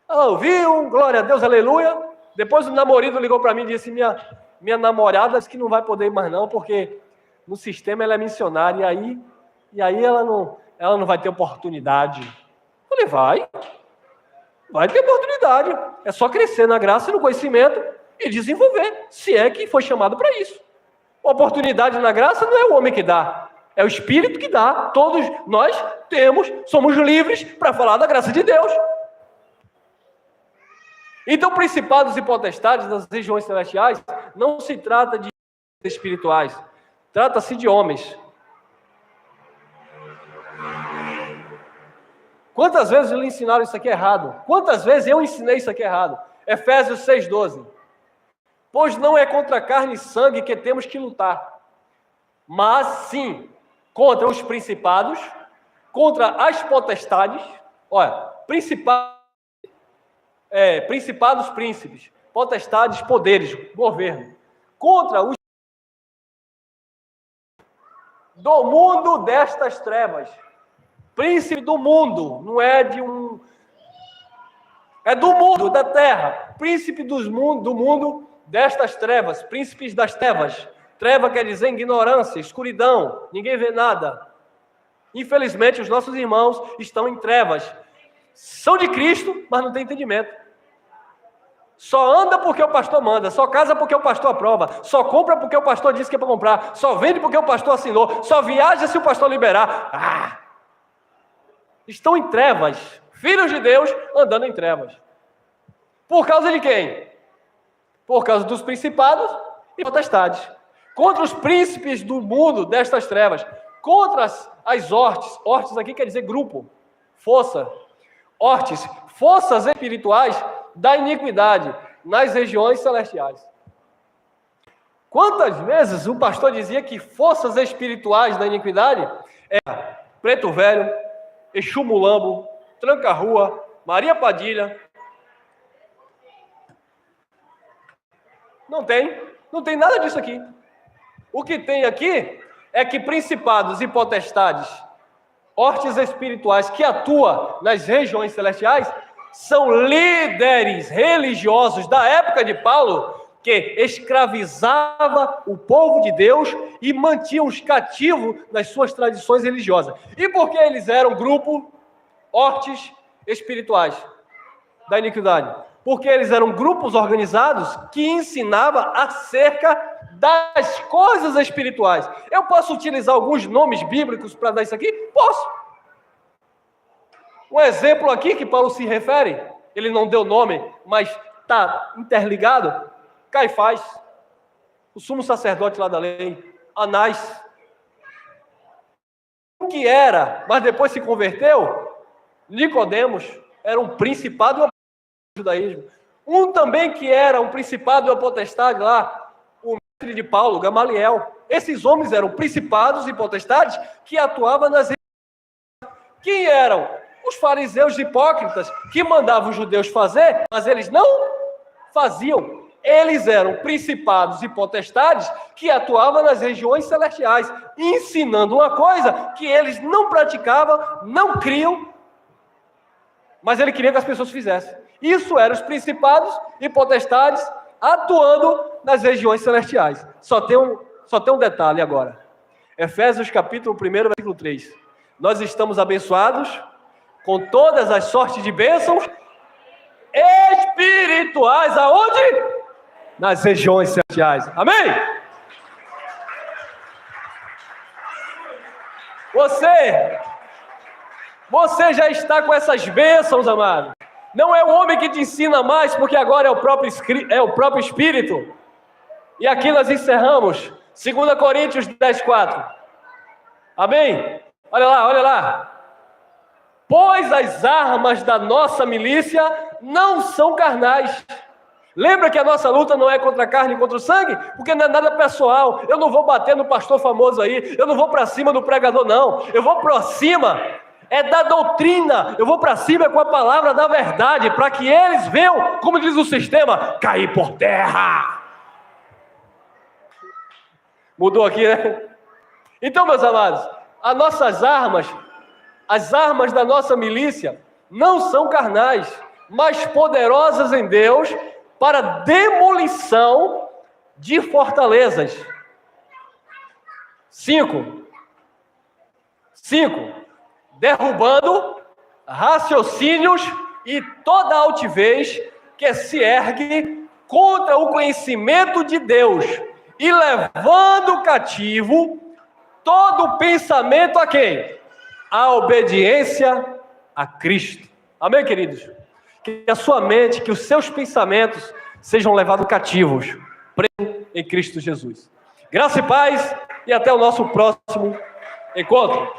ela ouviu, glória a Deus, aleluia, depois o namorado ligou para mim e disse, minha namorada disse que não vai poder ir mais não, porque no sistema ela é missionária, e aí ela não vai ter oportunidade. Eu falei, vai ter oportunidade. É só crescer na graça e no conhecimento e desenvolver, se é que foi chamado para isso. Oportunidade na graça não é o homem que dá, é o Espírito que dá. Todos nós somos livres para falar da graça de Deus. Então, principados e potestades das regiões celestiais, não se trata de espirituais, trata-se de homens. Quantas vezes lhe ensinaram isso aqui errado? Quantas vezes eu ensinei isso aqui errado? Efésios 6,12. Pois não é contra carne e sangue que temos que lutar, mas sim contra os principados, contra as potestades, principados, príncipes, potestades, poderes, governo, contra os do mundo destas trevas. Príncipe do mundo, não é de um... É do mundo, da terra. Príncipe do mundo destas trevas. Príncipes das trevas. Treva quer dizer ignorância, escuridão. Ninguém vê nada. Infelizmente, os nossos irmãos estão em trevas. São de Cristo, mas não têm entendimento. Só anda porque o pastor manda, só casa porque o pastor aprova, só compra porque o pastor disse que é para comprar, só vende porque o pastor assinou, só viaja se o pastor liberar. Estão em trevas, filhos de Deus andando em trevas. Por causa de quem? Por causa dos principados e potestades. Contra os príncipes do mundo destas trevas, contra as hortes. Hortes aqui quer dizer grupo, força. Hortes, forças espirituais da iniquidade nas regiões celestiais. Quantas vezes o pastor dizia que forças espirituais da iniquidade eram Preto Velho, Exu Mulambo, Tranca-Rua, Maria Padilha? Não tem nada disso aqui. O que tem aqui é que principados e potestades, hortes espirituais que atuam nas regiões celestiais, são líderes religiosos da época de Paulo que escravizava o povo de Deus e mantinham os cativos nas suas tradições religiosas. E por que eles eram grupo hortes espirituais da iniquidade? Porque eles eram grupos organizados que ensinavam acerca das coisas espirituais. Eu posso utilizar alguns nomes bíblicos para dar isso aqui? Posso. Um exemplo aqui que Paulo se refere, ele não deu nome, mas está interligado, Caifás, o sumo sacerdote lá da lei, Anás, o que era, mas depois se converteu, Nicodemos, era um principado do judaísmo. Um também que era um principado e uma potestade lá, o mestre de Paulo, Gamaliel. Esses homens eram principados e potestades que atuavam nas religiões. Quem eram? Os fariseus hipócritas que mandavam os judeus fazer, mas eles não faziam. Eles eram principados e potestades que atuavam nas regiões celestiais, ensinando uma coisa que eles não praticavam, não criam, mas ele queria que as pessoas fizessem. Isso eram os principados e potestades atuando nas regiões celestiais. Só tem um detalhe agora. Efésios capítulo 1, versículo 3. Nós estamos abençoados com todas as sortes de bênçãos espirituais. Aonde? Nas regiões celestiais. Amém? Você já está com essas bênçãos, amado. Não é o homem que te ensina mais, porque agora é o próprio Espírito. E aqui nós encerramos. 2 Coríntios 10:4. Amém? Olha lá. Pois as armas da nossa milícia não são carnais, Lembra que a nossa luta não é contra a carne e contra o sangue? Porque não é nada pessoal. Eu não vou bater no pastor famoso aí. Eu não vou para cima do pregador, não. Eu vou para cima da doutrina. Eu vou para cima com a palavra da verdade, para que eles venham, como diz o sistema, cair por terra. Mudou aqui, né? Então, meus amados, as nossas armas, as armas da nossa milícia, não são carnais, mas poderosas em Deus para demolição de fortalezas. 5. Derrubando raciocínios e toda altivez que se ergue contra o conhecimento de Deus e levando cativo todo pensamento a quem? A obediência a Cristo. Amém, queridos? Que a sua mente, que os seus pensamentos sejam levados cativos, presos em Cristo Jesus. Graça e paz, e até o nosso próximo encontro.